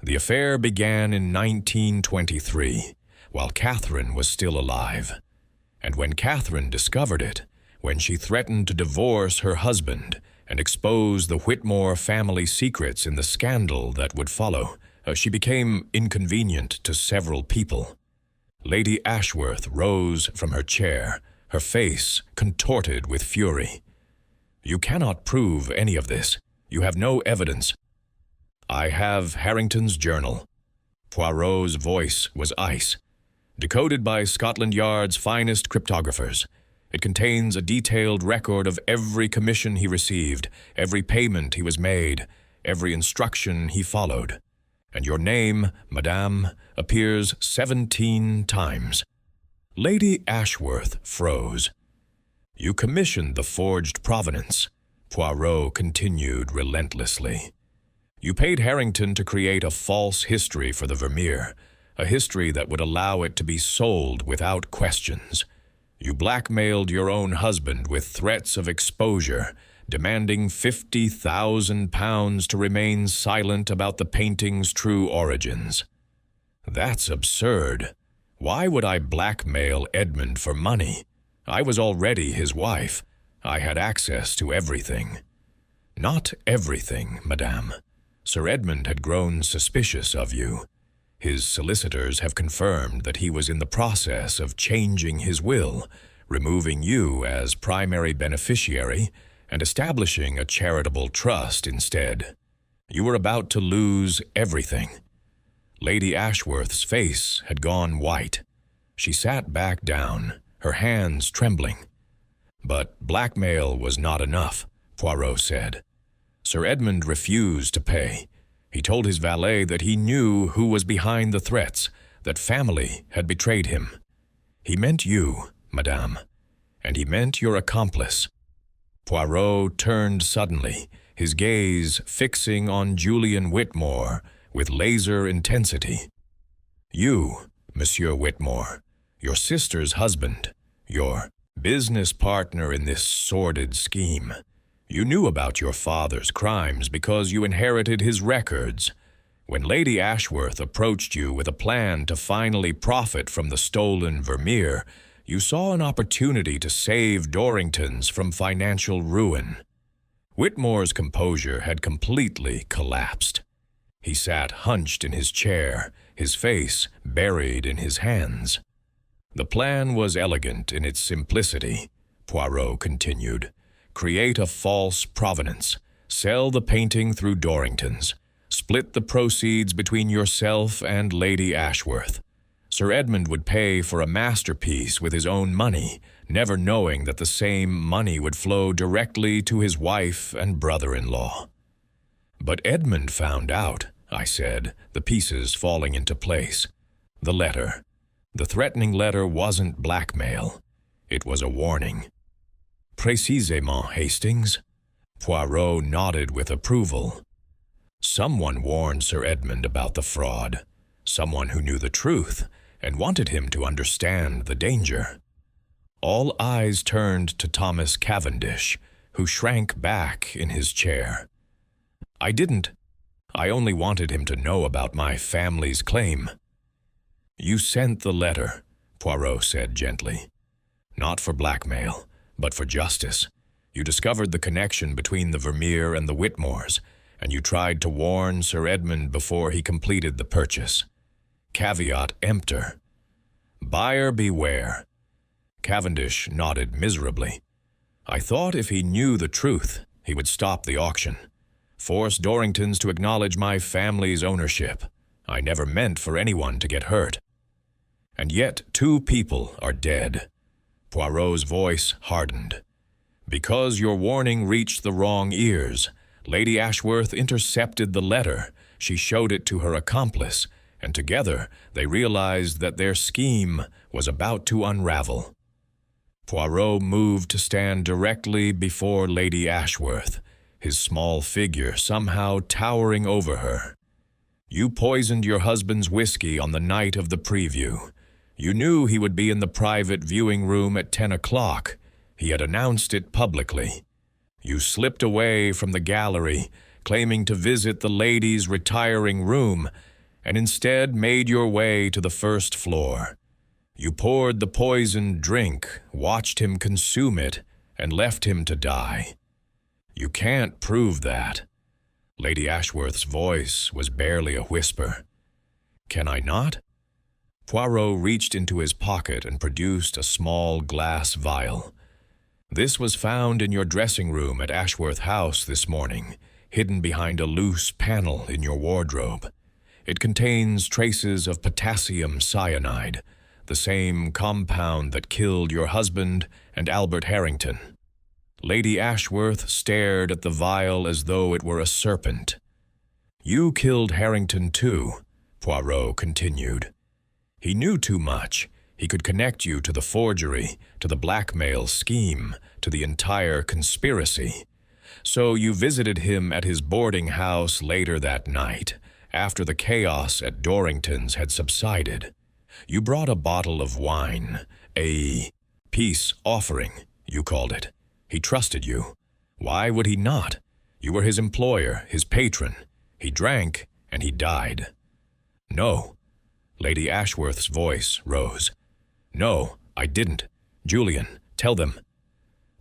The affair began in 1923, while Catherine was still alive. And when Catherine discovered it, when she threatened to divorce her husband and expose the Whitmore family secrets in the scandal that would follow, she became inconvenient to several people. Lady Ashworth rose from her chair, her face contorted with fury. You cannot prove any of this. You have no evidence. I have Harrington's journal. Poirot's voice was ice. Decoded by Scotland Yard's finest cryptographers. It contains a detailed record of every commission he received, every payment he was made, every instruction he followed. And your name, madame, appears 17 times. Lady Ashworth froze. You commissioned the forged provenance, Poirot continued relentlessly. You paid Harrington to create a false history for the Vermeer, a history that would allow it to be sold without questions. You blackmailed your own husband with threats of exposure, demanding £50,000 to remain silent about the painting's true origins. That's absurd. Why would I blackmail Edmund for money? I was already his wife. I had access to everything. Not everything, madame. Sir Edmund had grown suspicious of you. His solicitors have confirmed that he was in the process of changing his will, removing you as primary beneficiary and establishing a charitable trust instead. You were about to lose everything. Lady Ashworth's face had gone white. She sat back down, her hands trembling. But blackmail was not enough, Poirot said. Sir Edmund refused to pay. He told his valet that he knew who was behind the threats, that family had betrayed him. He meant you, madame, and he meant your accomplice." Poirot turned suddenly, his gaze fixing on Julian Whitmore with laser intensity. "You, Monsieur Whitmore, your sister's husband, your business partner in this sordid scheme. You knew about your father's crimes because you inherited his records. When Lady Ashworth approached you with a plan to finally profit from the stolen Vermeer, you saw an opportunity to save Dorringtons from financial ruin." Whitmore's composure had completely collapsed. He sat hunched in his chair, his face buried in his hands. "The plan was elegant in its simplicity," Poirot continued. "Create a false provenance, sell the painting through Dorrington's, split the proceeds between yourself and Lady Ashworth. Sir Edmund would pay for a masterpiece with his own money, never knowing that the same money would flow directly to his wife and brother-in-law." "But Edmund found out," I said, the pieces falling into place. "The letter. The threatening letter wasn't blackmail. It was a warning." "Précisément, Hastings." Poirot nodded with approval. "Someone warned Sir Edmund about the fraud. Someone who knew the truth and wanted him to understand the danger." All eyes turned to Thomas Cavendish, who shrank back in his chair. "I didn't. I only wanted him to know about my family's claim." "You sent the letter," Poirot said gently. "Not for blackmail, but for justice. You discovered the connection between the Vermeer and the Whitmores, and you tried to warn Sir Edmund before he completed the purchase. Caveat emptor. Buyer beware." Cavendish nodded miserably. "I thought if he knew the truth, he would stop the auction. Force Dorringtons to acknowledge my family's ownership. I never meant for anyone to get hurt. And yet 2 people are dead." Poirot's voice hardened. "Because your warning reached the wrong ears, Lady Ashworth intercepted the letter. She showed it to her accomplice, and together they realized that their scheme was about to unravel." Poirot moved to stand directly before Lady Ashworth, his small figure somehow towering over her. "You poisoned your husband's whiskey on the night of the preview. You knew he would be in the private viewing room at 10 o'clock. He had announced it publicly. You slipped away from the gallery, claiming to visit the ladies' retiring room, and instead made your way to the first floor. You poured the poisoned drink, watched him consume it, and left him to die. You can't prove that." Lady Ashworth's voice was barely a whisper. "Can I not?" Poirot reached into his pocket and produced a small glass vial. "This was found in your dressing room at Ashworth House this morning, hidden behind a loose panel in your wardrobe. It contains traces of potassium cyanide, the same compound that killed your husband and Albert Harrington." Lady Ashworth stared at the vial as though it were a serpent. "You killed Harrington too," Poirot continued. "He knew too much. He could connect you to the forgery, to the blackmail scheme, to the entire conspiracy. So you visited him at his boarding house later that night, after the chaos at Dorrington's had subsided. You brought a bottle of wine, a peace offering, you called it. He trusted you. Why would he not? You were his employer, his patron. He drank, and he died." "No." Lady Ashworth's voice rose. "No, I didn't. Julian, tell them."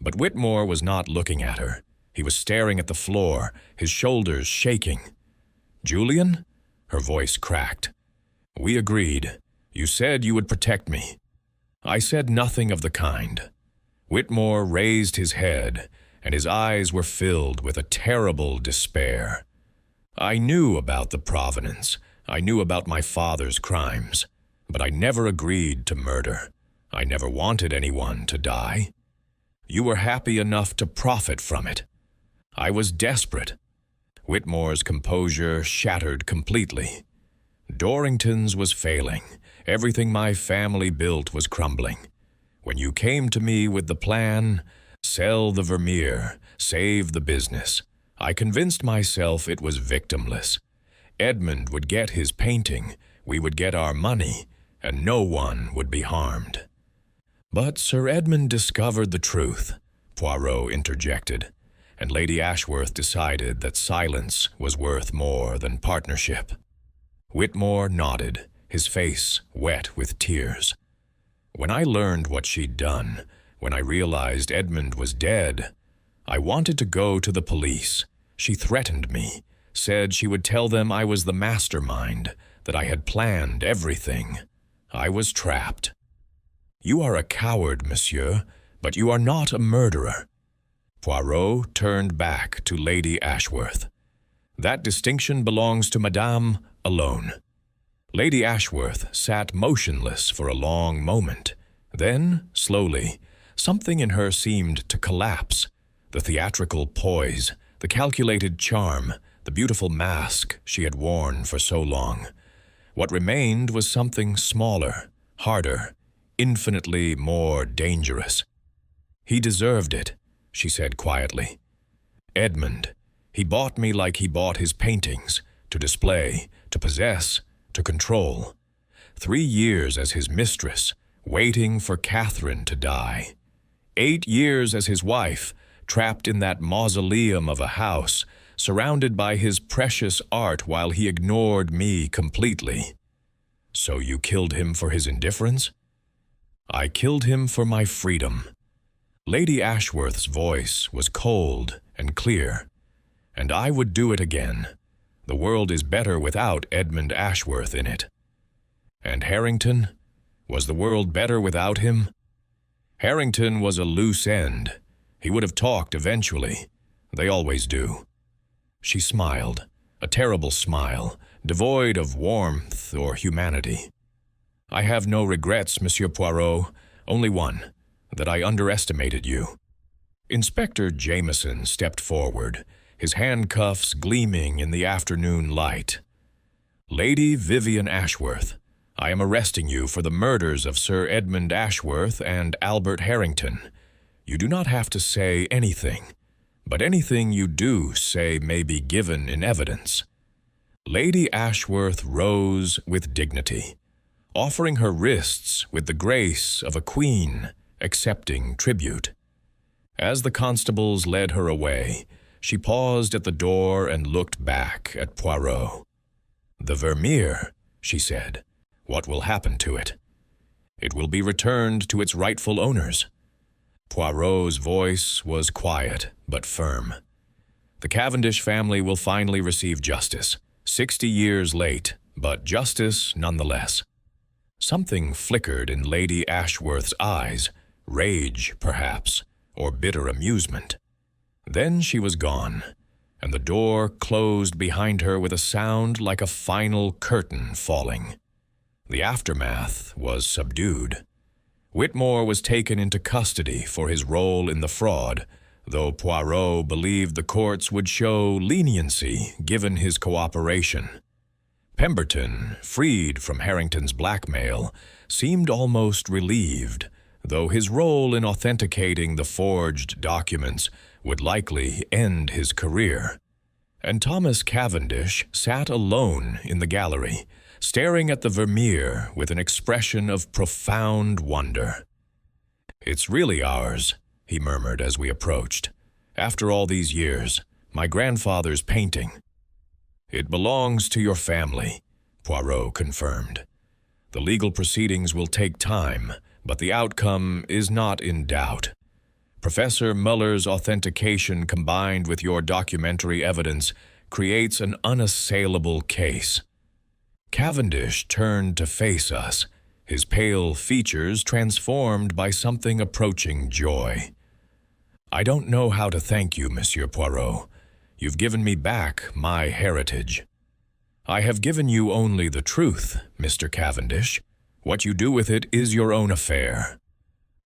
But Whitmore was not looking at her. He was staring at the floor, his shoulders shaking. "Julian?" Her voice cracked. "We agreed. You said you would protect me." "I said nothing of the kind." Whitmore raised his head, and his eyes were filled with a terrible despair. "I knew about the provenance. I knew about my father's crimes. But I never agreed to murder. I never wanted anyone to die. You were happy enough to profit from it. I was desperate." Whitmore's composure shattered completely. "Dorrington's was failing. Everything my family built was crumbling. When you came to me with the plan, sell the Vermeer, save the business, I convinced myself it was victimless. Edmund would get his painting, we would get our money, and no one would be harmed. But Sir Edmund discovered the truth, Poirot interjected, and Lady Ashworth decided that silence was worth more than partnership. Whitmore nodded, his face wet with tears. When I learned what she'd done, when I realized Edmund was dead, I wanted to go to the police. She threatened me, said she would tell them I was the mastermind, that I had planned everything. I was trapped. You are a coward, monsieur, but you are not a murderer. Poirot turned back to Lady Ashworth. That distinction belongs to Madame alone. Lady Ashworth sat motionless for a long moment. Then, slowly, something in her seemed to collapse. The theatrical poise, the calculated charm, the beautiful mask she had worn for so long. What remained was something smaller, harder, infinitely more dangerous. He deserved it, she said quietly. Edmund, he bought me like he bought his paintings, to display, to possess, to control. 3 years as his mistress, waiting for Catherine to die. 8 years as his wife, trapped in that mausoleum of a house, surrounded by his precious art while he ignored me completely. So you killed him for his indifference? I killed him for my freedom. Lady Ashworth's voice was cold and clear, and I would do it again. The world is better without Edmund Ashworth in it. And Harrington? Was the world better without him? Harrington was a loose end. He would have talked eventually. They always do. She smiled, a terrible smile, devoid of warmth or humanity. I have no regrets, Monsieur Poirot, only one, that I underestimated you. Inspector Jameson stepped forward, his handcuffs gleaming in the afternoon light. Lady Vivian Ashworth, I am arresting you for the murders of Sir Edmund Ashworth and Albert Harrington. You do not have to say anything, but anything you do say may be given in evidence. Lady Ashworth rose with dignity, offering her wrists with the grace of a queen accepting tribute. As the constables led her away, she paused at the door and looked back at Poirot. The Vermeer, she said. What will happen to it? It will be returned to its rightful owners. Poirot's voice was quiet but firm. The Cavendish family will finally receive justice, 60 years late, but justice nonetheless. Something flickered in Lady Ashworth's eyes, rage, perhaps, or bitter amusement. Then she was gone, and the door closed behind her with a sound like a final curtain falling. The aftermath was subdued. Whitmore was taken into custody for his role in the fraud, though Poirot believed the courts would show leniency given his cooperation. Pemberton, freed from Harrington's blackmail, seemed almost relieved, though his role in authenticating the forged documents would likely end his career. And Thomas Cavendish sat alone in the gallery, staring at the Vermeer with an expression of profound wonder. "It's really ours," he murmured as we approached. "After all these years, my grandfather's painting." "It belongs to your family," Poirot confirmed. "The legal proceedings will take time, but the outcome is not in doubt. Professor Muller's authentication combined with your documentary evidence creates an unassailable case." Cavendish turned to face us, his pale features transformed by something approaching joy. "I don't know how to thank you, Monsieur Poirot. You've given me back my heritage." "I have given you only the truth, Mr. Cavendish. What you do with it is your own affair."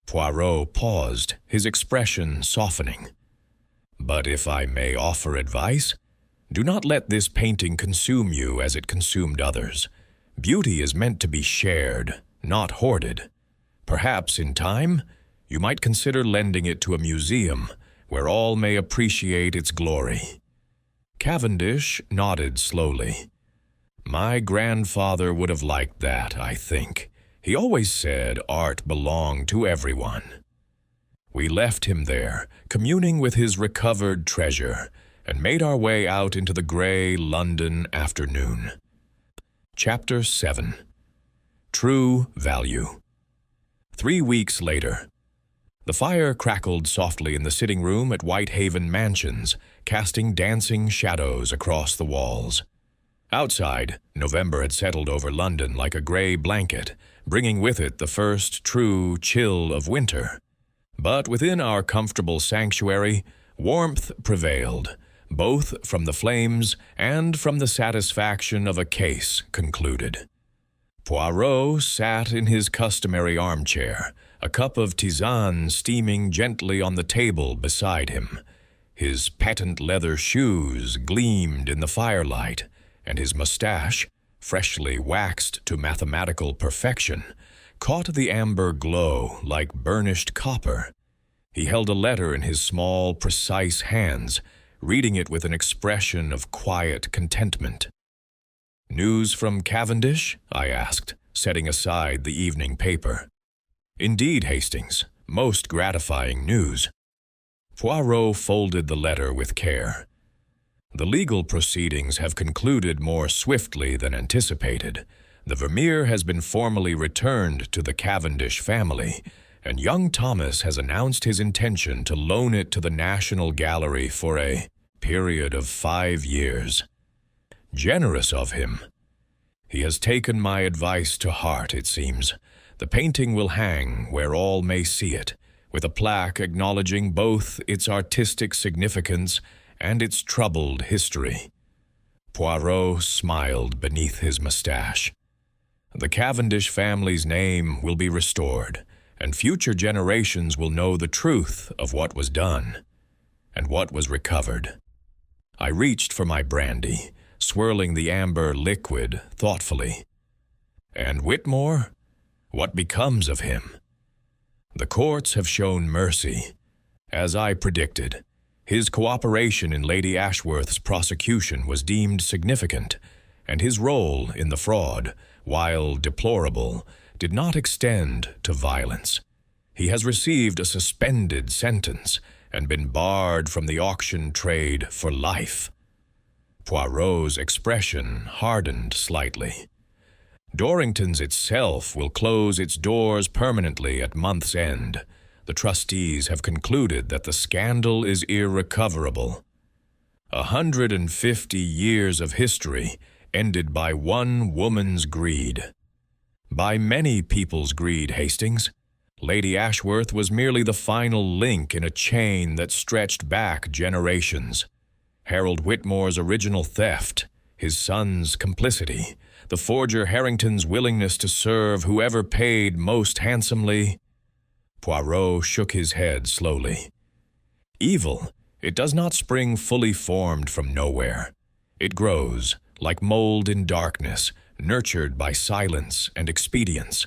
Poirot paused, his expression softening. "But if I may offer advice, do not let this painting consume you as it consumed others. Beauty is meant to be shared, not hoarded. Perhaps in time, you might consider lending it to a museum where all may appreciate its glory." Cavendish nodded slowly. "My grandfather would have liked that, I think. He always said art belonged to everyone." We left him there, communing with his recovered treasure, and made our way out into the gray London afternoon. Chapter 7. True Value. 3 weeks later. The fire crackled softly in the sitting room at Whitehaven Mansions, casting dancing shadows across the walls. Outside, November had settled over London like a gray blanket, bringing with it the first true chill of winter. But within our comfortable sanctuary, warmth prevailed, both from the flames and from the satisfaction of a case concluded. Poirot sat in his customary armchair, a cup of tisane steaming gently on the table beside him. His patent leather shoes gleamed in the firelight, and his mustache, freshly waxed to mathematical perfection, caught the amber glow like burnished copper. He held a letter in his small, precise hands, reading it with an expression of quiet contentment. "News from Cavendish?" I asked, setting aside the evening paper. "Indeed, Hastings, most gratifying news." Poirot folded the letter with care. "The legal proceedings have concluded more swiftly than anticipated. The Vermeer has been formally returned to the Cavendish family, and young Thomas has announced his intention to loan it to the National Gallery for a period of 5 years. Generous of him. He has taken my advice to heart, it seems. The painting will hang where all may see it, with a plaque acknowledging both its artistic significance and its troubled history." Poirot smiled beneath his mustache. "The Cavendish family's name will be restored, and future generations will know the truth of what was done and what was recovered." I reached for my brandy, swirling the amber liquid thoughtfully. "And Whitmore? What becomes of him?" "The courts have shown mercy. As I predicted, his cooperation in Lady Ashworth's prosecution was deemed significant, and his role in the fraud, while deplorable, did not extend to violence. He has received a suspended sentence and been barred from the auction trade for life." Poirot's expression hardened slightly. "Dorrington's itself will close its doors permanently at month's end. The trustees have concluded that the scandal is irrecoverable. 150 years of history ended by one woman's greed. By many people's greed, Hastings. Lady Ashworth was merely the final link in a chain that stretched back generations. Harold Whitmore's original theft, his son's complicity, the forger Harrington's willingness to serve whoever paid most handsomely." Poirot shook his head slowly. "Evil, it does not spring fully formed from nowhere. It grows, like mold in darkness, nurtured by silence and expedience.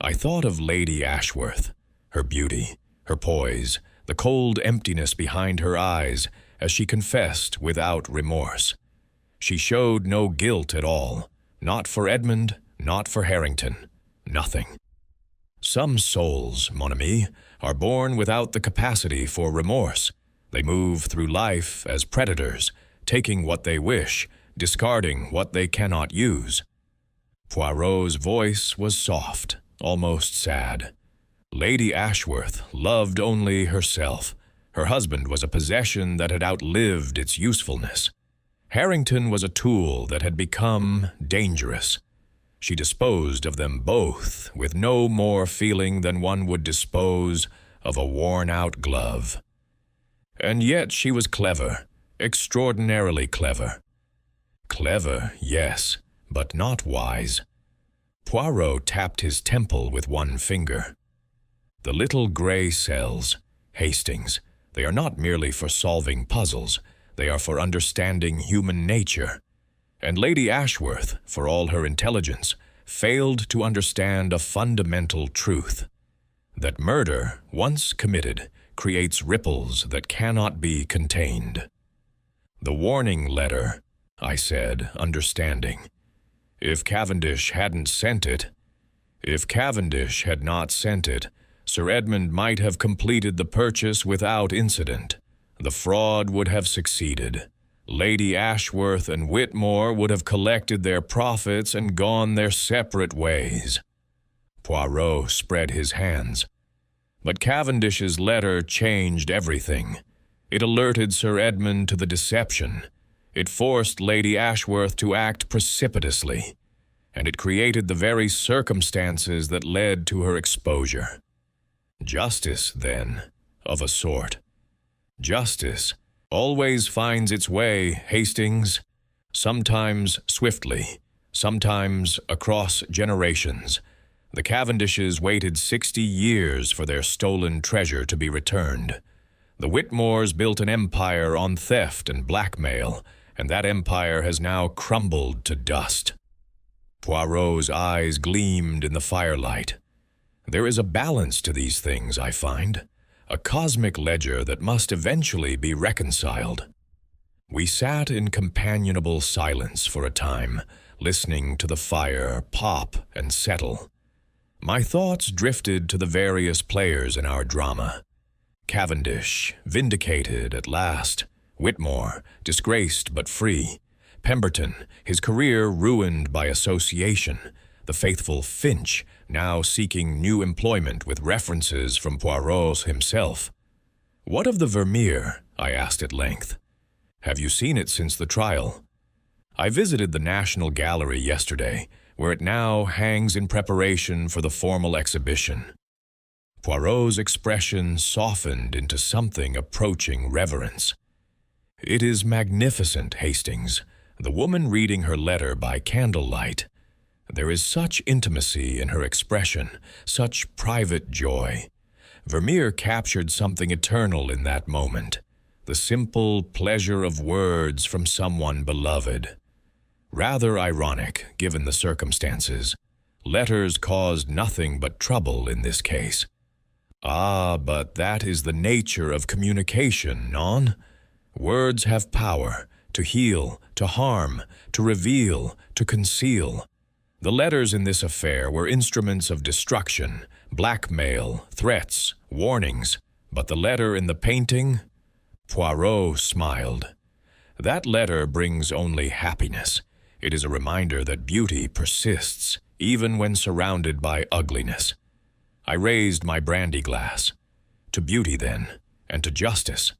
I thought of Lady Ashworth, her beauty, her poise, the cold emptiness behind her eyes, as she confessed without remorse. She showed no guilt at all, not for Edmund, not for Harrington, nothing. Some souls, mon ami, are born without the capacity for remorse. They move through life as predators, taking what they wish, discarding what they cannot use." Poirot's voice was soft, almost sad. Lady Ashworth loved only herself. Her husband was a possession that had outlived its usefulness. Harrington was a tool that had become dangerous. She disposed of them both with no more feeling than one would dispose of a worn-out glove. And yet she was clever, extraordinarily clever. Clever, yes, but not wise. Poirot tapped his temple with one finger. "The little gray cells, Hastings, they are not merely for solving puzzles, they are for understanding human nature. And Lady Ashworth, for all her intelligence, failed to understand a fundamental truth. that murder, once committed, creates ripples that cannot be contained. The warning letter, I said, understanding. If Cavendish hadn't sent it, if Cavendish had not sent it, Sir Edmund might have completed the purchase without incident. The fraud would have succeeded. Lady Ashworth and Whitmore would have collected their profits and gone their separate ways. Poirot spread his hands. But Cavendish's letter changed everything. It alerted Sir Edmund to the deception. It forced Lady Ashworth to act precipitously, and it created the very circumstances that led to her exposure. Justice, then, of a sort. Justice always finds its way, Hastings, sometimes swiftly, sometimes across generations. The Cavendishes waited 60 years for their stolen treasure to be returned. The Whitmores built an empire on theft and blackmail, and that empire has now crumbled to dust. Poirot's eyes gleamed in the firelight. There is a balance to these things, I find, a cosmic ledger that must eventually be reconciled. We sat in companionable silence for a time, listening to the fire pop and settle. My thoughts drifted to the various players in our drama. Cavendish, vindicated at last. Whitmore, disgraced but free. Pemberton, his career ruined by association. The faithful Finch, now seeking new employment with references from Poirot himself. "What of the Vermeer?" I asked at length. "Have you seen it since the trial?" "I visited the National Gallery yesterday, where it now hangs in preparation for the formal exhibition." Poirot's expression softened into something approaching reverence. "It is magnificent, Hastings, the woman reading her letter by candlelight. There is such intimacy in her expression, such private joy. Vermeer captured something eternal in that moment, the simple pleasure of words from someone beloved. Rather ironic, given the circumstances. Letters caused nothing but trouble in this case. Ah, but that is the nature of communication, non? Words have power to heal, to harm, to reveal, to conceal. The letters in this affair were instruments of destruction, blackmail, threats, warnings. But the letter in the painting? Poirot smiled. That letter brings only happiness. It is a reminder that beauty persists, even when surrounded by ugliness. I raised my brandy glass. To beauty, then, and to justice.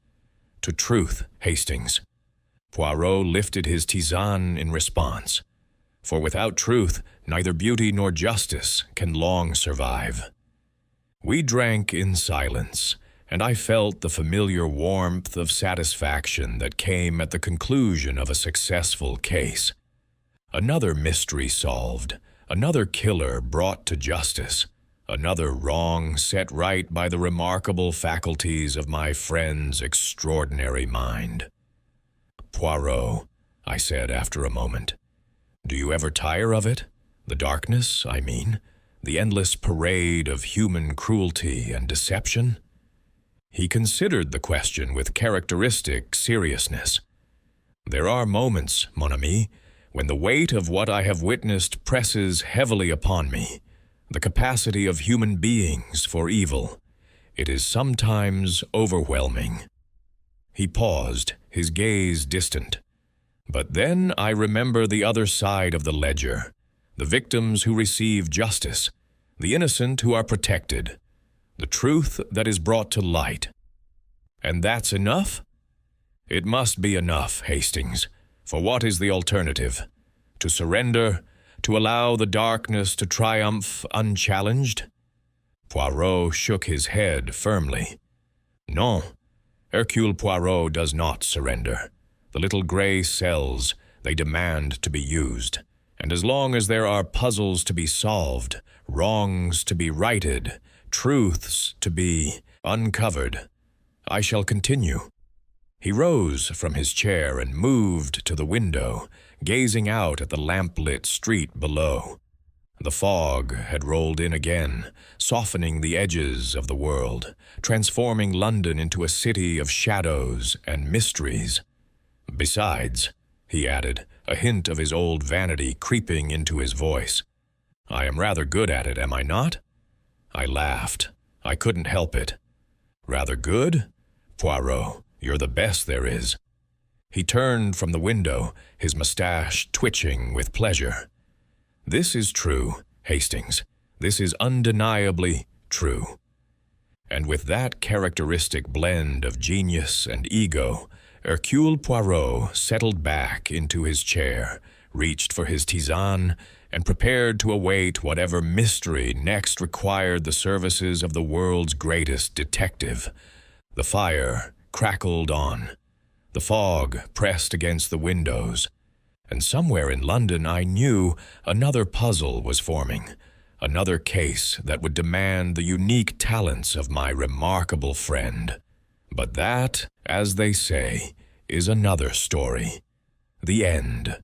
To truth, Hastings. Poirot lifted his tisane in response. For without truth, neither beauty nor justice can long survive. We drank in silence, and I felt the familiar warmth of satisfaction that came at the conclusion of a successful case. Another mystery solved, another killer brought to justice, another wrong set right by the remarkable faculties of my friend's extraordinary mind. "Poirot," I said after a moment, "do you ever tire of it? The darkness, I mean, the endless parade of human cruelty and deception?" He considered the question with characteristic seriousness. "There are moments, mon ami, when the weight of what I have witnessed presses heavily upon me, the capacity of human beings for evil. It is sometimes overwhelming." He paused, his gaze distant. "But then I remember the other side of the ledger, the victims who receive justice, the innocent who are protected, the truth that is brought to light. And that's enough? It must be enough, Hastings, for what is the alternative? To surrender, to allow the darkness to triumph unchallenged?" Poirot shook his head firmly. "Non, Hercule Poirot does not surrender. The little gray cells, they demand to be used. And as long as there are puzzles to be solved, wrongs to be righted, truths to be uncovered, I shall continue." He rose from his chair and moved to the window, gazing out at the lamp-lit street below. The fog had rolled in again, softening the edges of the world, transforming London into a city of shadows and mysteries. Besides, he added, a hint of his old vanity creeping into his voice, I am rather good at it, am I not? I laughed. I couldn't help it. Rather good? Poirot, you're the best there is. He turned from the window, his mustache twitching with pleasure. This is true, Hastings. This is undeniably true. And with that characteristic blend of genius and ego, Hercule Poirot settled back into his chair, reached for his tisane, and prepared to await whatever mystery next required the services of the world's greatest detective. The fire crackled on. The fog pressed against the windows. And somewhere in London I knew another puzzle was forming, another case that would demand the unique talents of my remarkable friend. But that, as they say, is another story. The end.